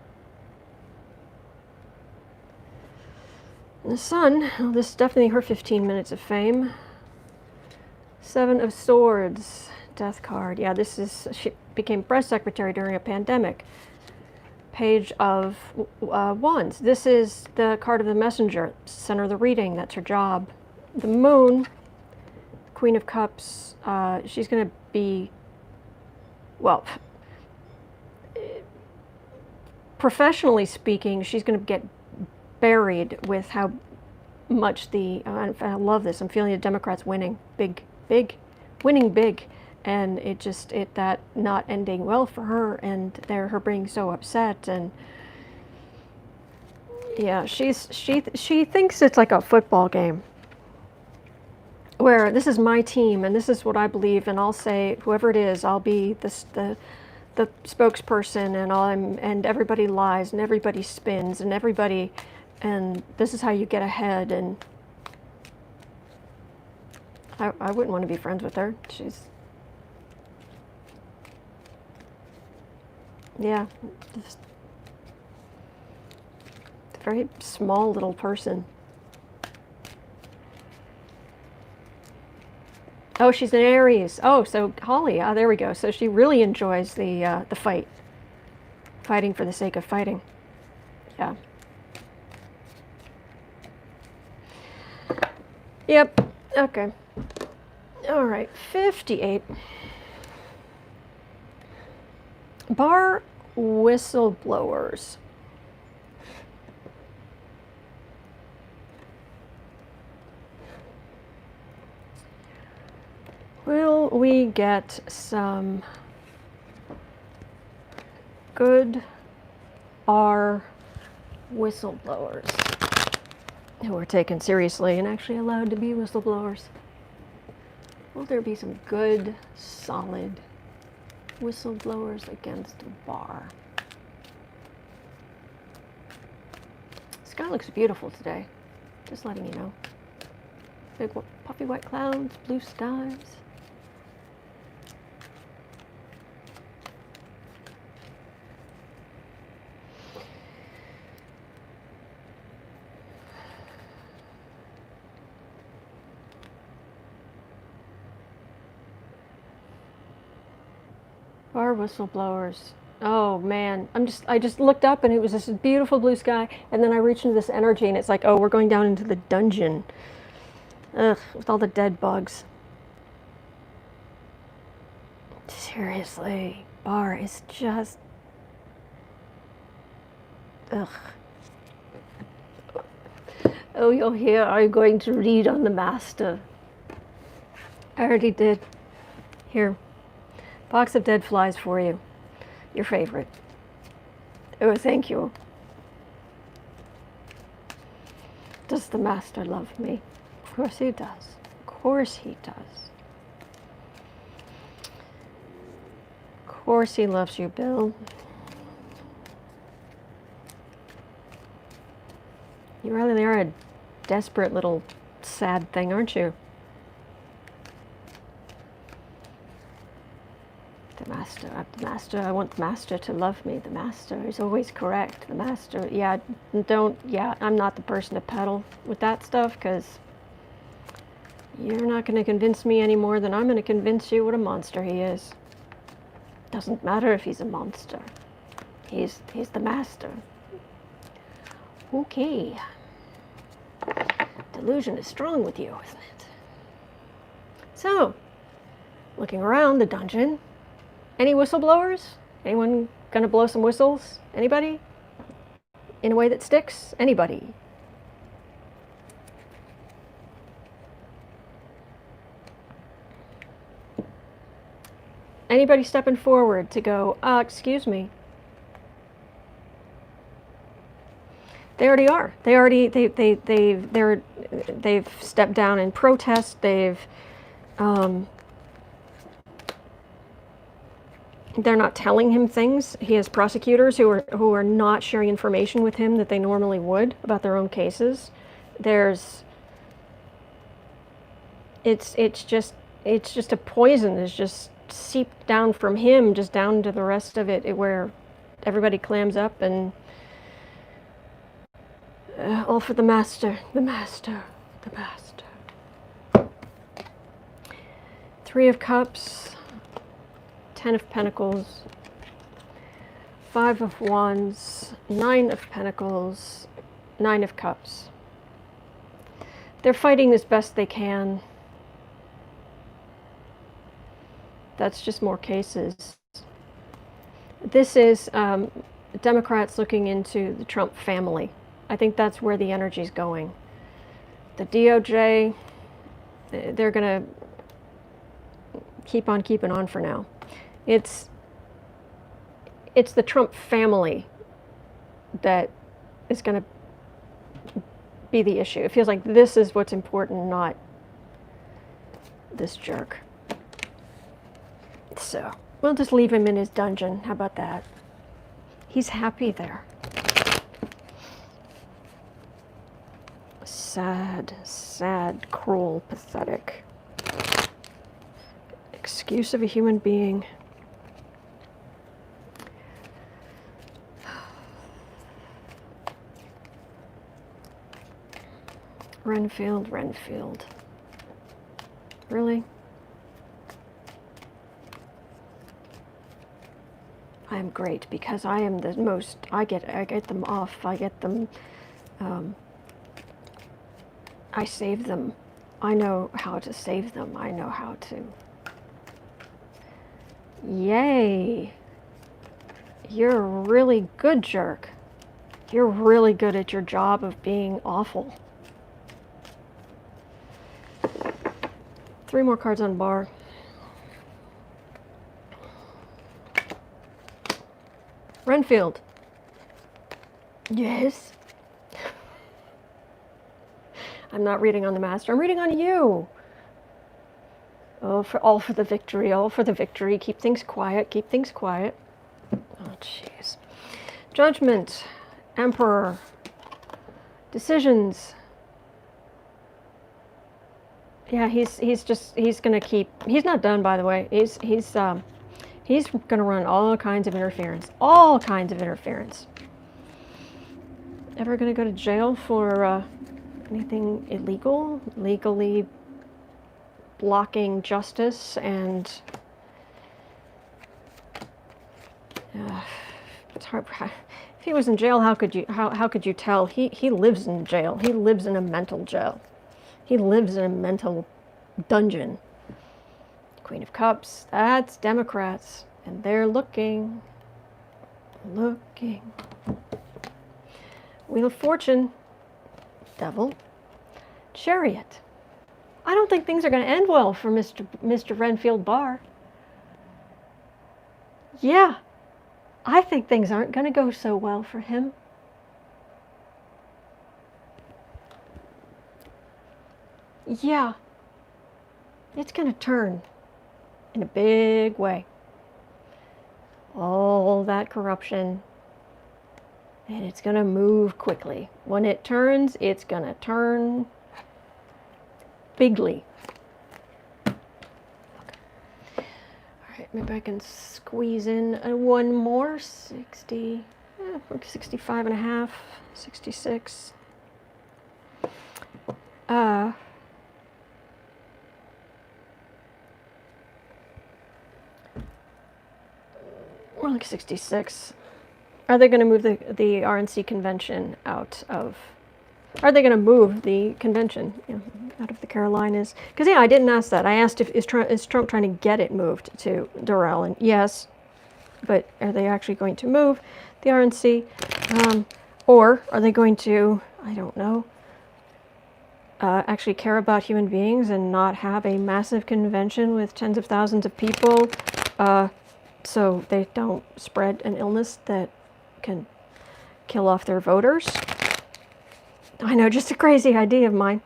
Speaker 1: And the Sun, well, this is definitely her 15 minutes of fame. 7 of Swords, Death card. Yeah, she became press secretary during a pandemic. Page of Wands. This is the card of the messenger, center of the reading. That's her job. The Moon, Queen of Cups. She's going to be, well, professionally speaking, she's going to get buried with how much I love this. I'm feeling the Democrats winning winning big, and that not ending well for her, and her being so upset, and yeah, she thinks it's like a football game, where this is my team and this is what I believe, and I'll say whoever it is, I'll be the spokesperson, and everybody lies and everybody spins and this is how you get ahead. And I wouldn't want to be friends with her. She's just a very small little person. Oh, she's an Aries. Oh, so Holly. Ah, there we go. So she really enjoys the fight, fighting for the sake of fighting. Yeah. Yep. Okay. All right. 58. Barr whistleblowers. Will we get some good R whistleblowers who are taken seriously and actually allowed to be whistleblowers? Will there be some good, solid whistleblowers against Barr? The sky looks beautiful today, just letting you know. Big puffy white clouds, blue skies. Barr whistleblowers. Oh man, I just looked up and it was this beautiful blue sky, and then I reached into this energy and it's like, oh, we're going down into the dungeon. Ugh, with all the dead bugs. Seriously, Barr is just, ugh. Oh, you're here. Are you going to read on the master? I already did. Here. Box of dead flies for you. Your favorite. Oh, thank you. Does the master love me? Of course he does. Of course he does. course he loves you, Bill. You really are a desperate little sad thing, aren't you? The master, I want the master to love me. The master is always correct. The master, yeah, I'm not the person to peddle with that stuff, because you're not going to convince me any more than I'm going to convince you what a monster he is. Doesn't matter if he's a monster. He's the master. Okay. Delusion is strong with you, isn't it? So, looking around the dungeon, any whistleblowers? Anyone gonna blow some whistles? Anybody? In a way that sticks? Anybody? Anybody stepping forward to go, excuse me? They already are. They've stepped down in protest. They're not telling him things. He has prosecutors who are not sharing information with him that they normally would about their own cases. It's just a poison. It's just seeped down from him, just down to the rest of it, where everybody clams up and all for the master, the master, the master. 3 of Cups, 10 of Pentacles, 5 of Wands, 9 of Pentacles, 9 of Cups. They're fighting as best they can. That's just more cases. This is Democrats looking into the Trump family. I think that's where the energy's going. The DOJ, they're going to keep on keeping on for now. It's the Trump family that is going to be the issue. It feels like this is what's important, not this jerk. So we'll just leave him in his dungeon. How about that? He's happy there. Sad, sad, cruel, pathetic excuse of a human being. Renfield. Really? I am great because I am the most, I get them off, I get them, I save them. I know how to save them. I know how to. Yay. You're a really good jerk. You're really good at your job of being awful. 3 more cards on Barr. Renfield. Yes. I'm not reading on the master. I'm reading on you. Oh, all for the victory. All for the victory. Keep things quiet. Keep things quiet. Oh, jeez. Judgment. Emperor. Decisions. Yeah, he's gonna keep. He's not done, by the way. He's gonna run all kinds of interference. All kinds of interference. Ever gonna go to jail for anything illegal? Legally blocking justice and it's hard. If he was in jail, how could you tell? He lives in jail. He lives in a mental jail. He lives in a mental dungeon. Queen of Cups, that's Democrats, and they're looking. Wheel of Fortune, Devil, Chariot. I don't think things are going to end well for Mr. Renfield Barr. Yeah, I think things aren't going to go so well for him. Yeah, it's going to turn in a big way. all that corruption, and it's going to move quickly. When it turns, it's going to turn bigly. Okay. All right, maybe I can squeeze in one more. 60, 65 and a half, 66. More like 66. Are they going to move the RNC convention out of? Are they going to move the convention out of the Carolinas? Because I didn't ask that. I asked if is Trump trying to get it moved to Durrell, and yes, but are they actually going to move the RNC, or are they going to? I don't know. Actually care about human beings and not have a massive convention with tens of thousands of people, so they don't spread an illness that can kill off their voters. I know, just a crazy idea of mine.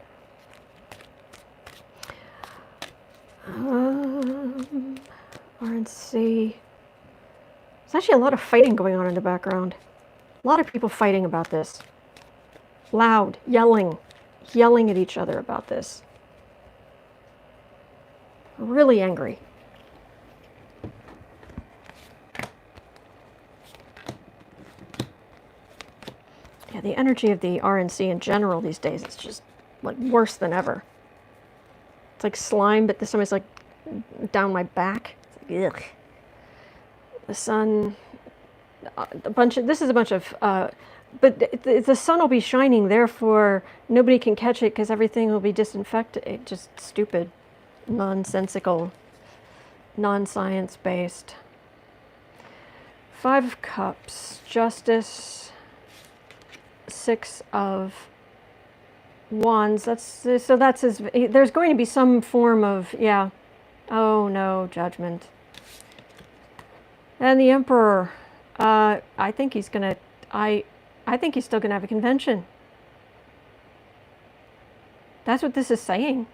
Speaker 1: RNC. There's actually a lot of fighting going on in the background. A lot of people fighting about this. Loud, yelling at each other about this. Really angry. Yeah, the energy of the RNC in general these days is just like worse than ever. It's like slime, but this time it's like down my back. It's like, ugh. The sun, this is a bunch of, but the sun will be shining, therefore nobody can catch it because everything will be disinfected. It's just stupid, nonsensical, non-science based. 5 of Cups, Justice, 6 of Wands. That's his. There's going to be some form of oh no, Judgment. And the Emperor. I think he's gonna. I think he's still gonna have a convention. That's what this is saying.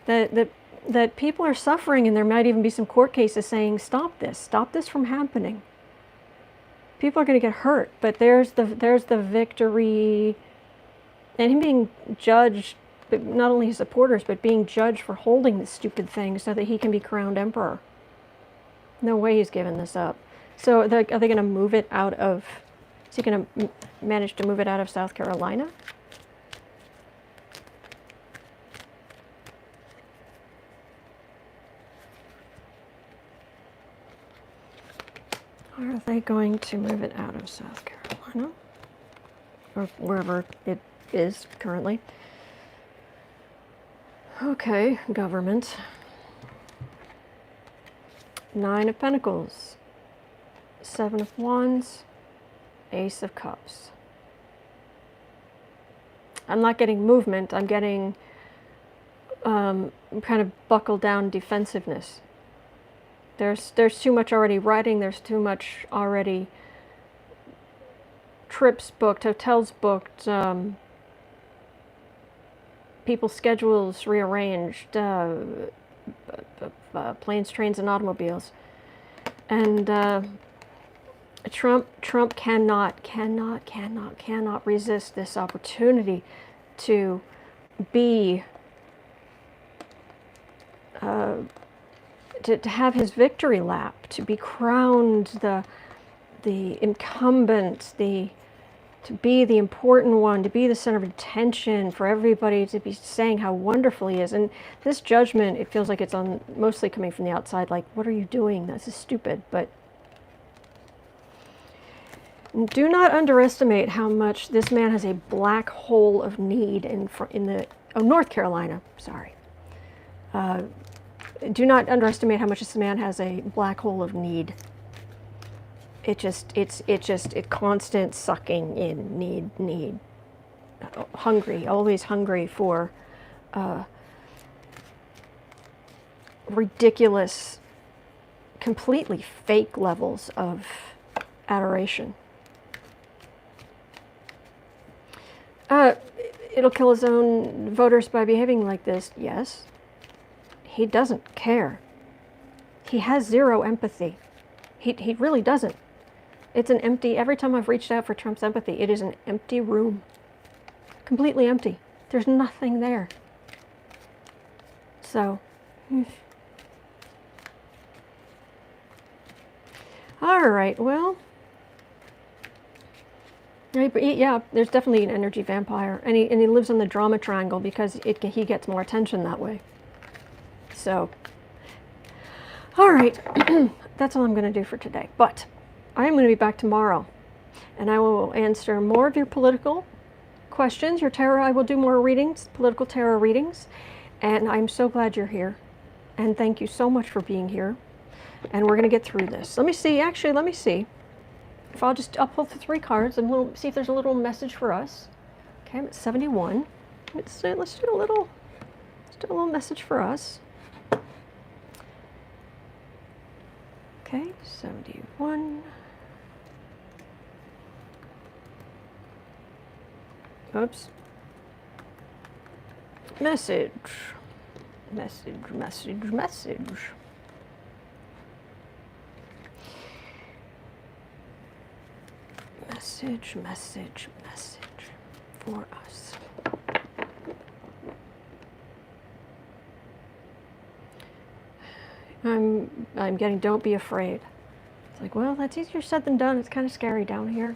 Speaker 1: That people are suffering, and there might even be some court cases saying stop this from happening. People are going to get hurt, but there's the victory, and him being judged, but not only his supporters, but being judged for holding this stupid thing so that he can be crowned emperor. No way he's giving this up. So are they going to move it out of? Is he going to manage to move it out of South Carolina? Are they going to move it out of South Carolina? Or wherever it is currently. Okay, government. 9 of Pentacles. 7 of Wands. Ace of Cups. I'm not getting movement, I'm getting kind of buckle down defensiveness. There's too much already writing, there's too much already trips booked, hotels booked, people's schedules rearranged, planes, trains, and automobiles. And Trump cannot resist this opportunity to be to have his victory lap, to be crowned the incumbent, to be the important one, to be the center of attention for everybody, to be saying how wonderful he is. And this judgment, it feels like it's mostly coming from the outside, like, what are you doing? This is stupid. But do not underestimate how much this man has a black hole of need in North Carolina. Sorry. Do not underestimate how much this man has a black hole of need. It's constant sucking in, need, hungry, always hungry for ridiculous, completely fake levels of adoration. It'll kill his own voters by behaving like this, yes. He doesn't care. He has zero empathy. He really doesn't. It's an empty, every time I've reached out for Trump's empathy, it is an empty room. Completely empty. There's nothing there. So, all right, well, yeah, there's definitely an energy vampire, and he lives in the drama triangle because he gets more attention that way. So, all right, that's all I'm going to do for today. But I am going to be back tomorrow, and I will answer more of your political questions, your tarot. I will do more readings, political tarot readings, and I'm so glad you're here, and thank you so much for being here. And we're going to get through this. Let me see. Actually, let me see. If I'll pull the 3 cards and see if there's a little message for us. Okay, I'm at 71. Let's do a little message for us. Okay, 71. Oops. Message. Message, message, message. Message, message, message for us. I'm getting don't be afraid. It's like, well, that's easier said than done. It's kind of scary down here.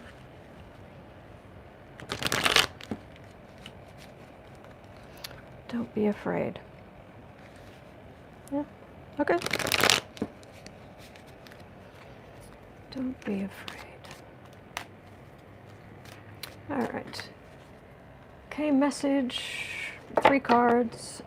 Speaker 1: Don't be afraid. Yeah, okay. Don't be afraid. All right. Okay, message, 3 cards.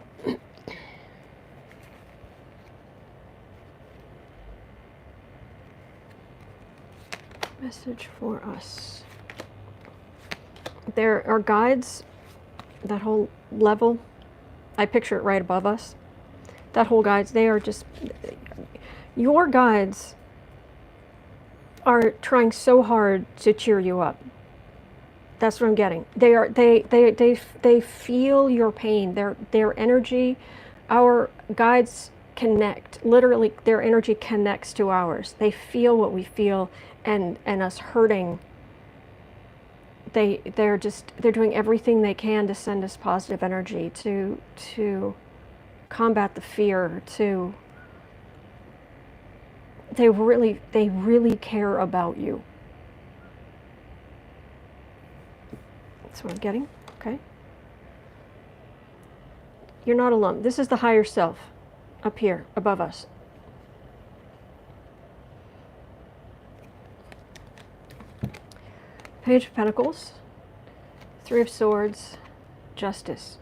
Speaker 1: Message for us. There are guides, that whole level. I picture it right above us. That whole guides, they are just, your guides are trying so hard to cheer you up. That's what I'm getting. They feel your pain. Their energy, our guides connect. Literally, their energy connects to ours. They feel what we feel, and us hurting. They're doing everything they can to send us positive energy, to combat the fear. They really care about you. That's what I'm getting. Okay. You're not alone. This is the higher self up here above us. Page of Pentacles, 3 of Swords, Justice.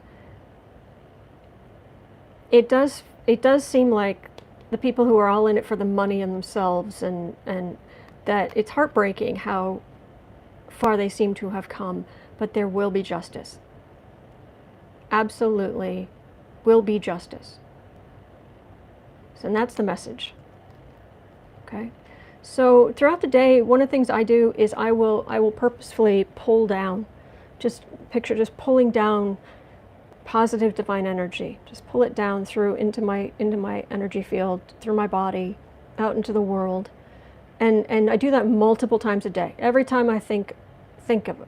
Speaker 1: It does seem like the people who are all in it for the money and themselves, and that it's heartbreaking how far they seem to have come. But there will be justice. Absolutely will be justice. So, and that's the message. Okay? So throughout the day, one of the things I do is I will purposefully pull down, just pulling down positive divine energy. Just pull it down through into my energy field, through my body, out into the world. And I do that multiple times a day. Every time I think of it.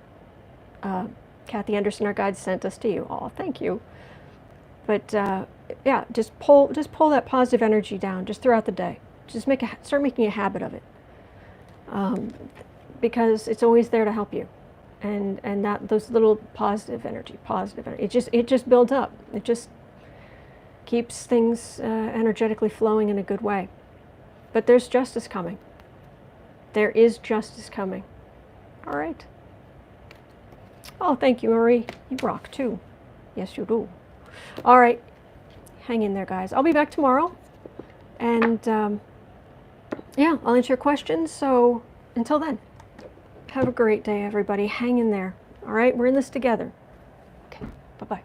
Speaker 1: Kathy Anderson, our guide, sent us to you. Oh, thank you. But yeah, just pull that positive energy down just throughout the day. Just start making a habit of it, because it's always there to help you, and that those little positive energy, it just builds up. It just keeps things energetically flowing in a good way. But there's justice coming. There is justice coming. All right. Oh, thank you, Marie. You rock too. Yes, you do. All right. Hang in there, guys. I'll be back tomorrow. And yeah, I'll answer your questions. So until then, have a great day, everybody. Hang in there. All right. We're in this together. Okay. Bye-bye.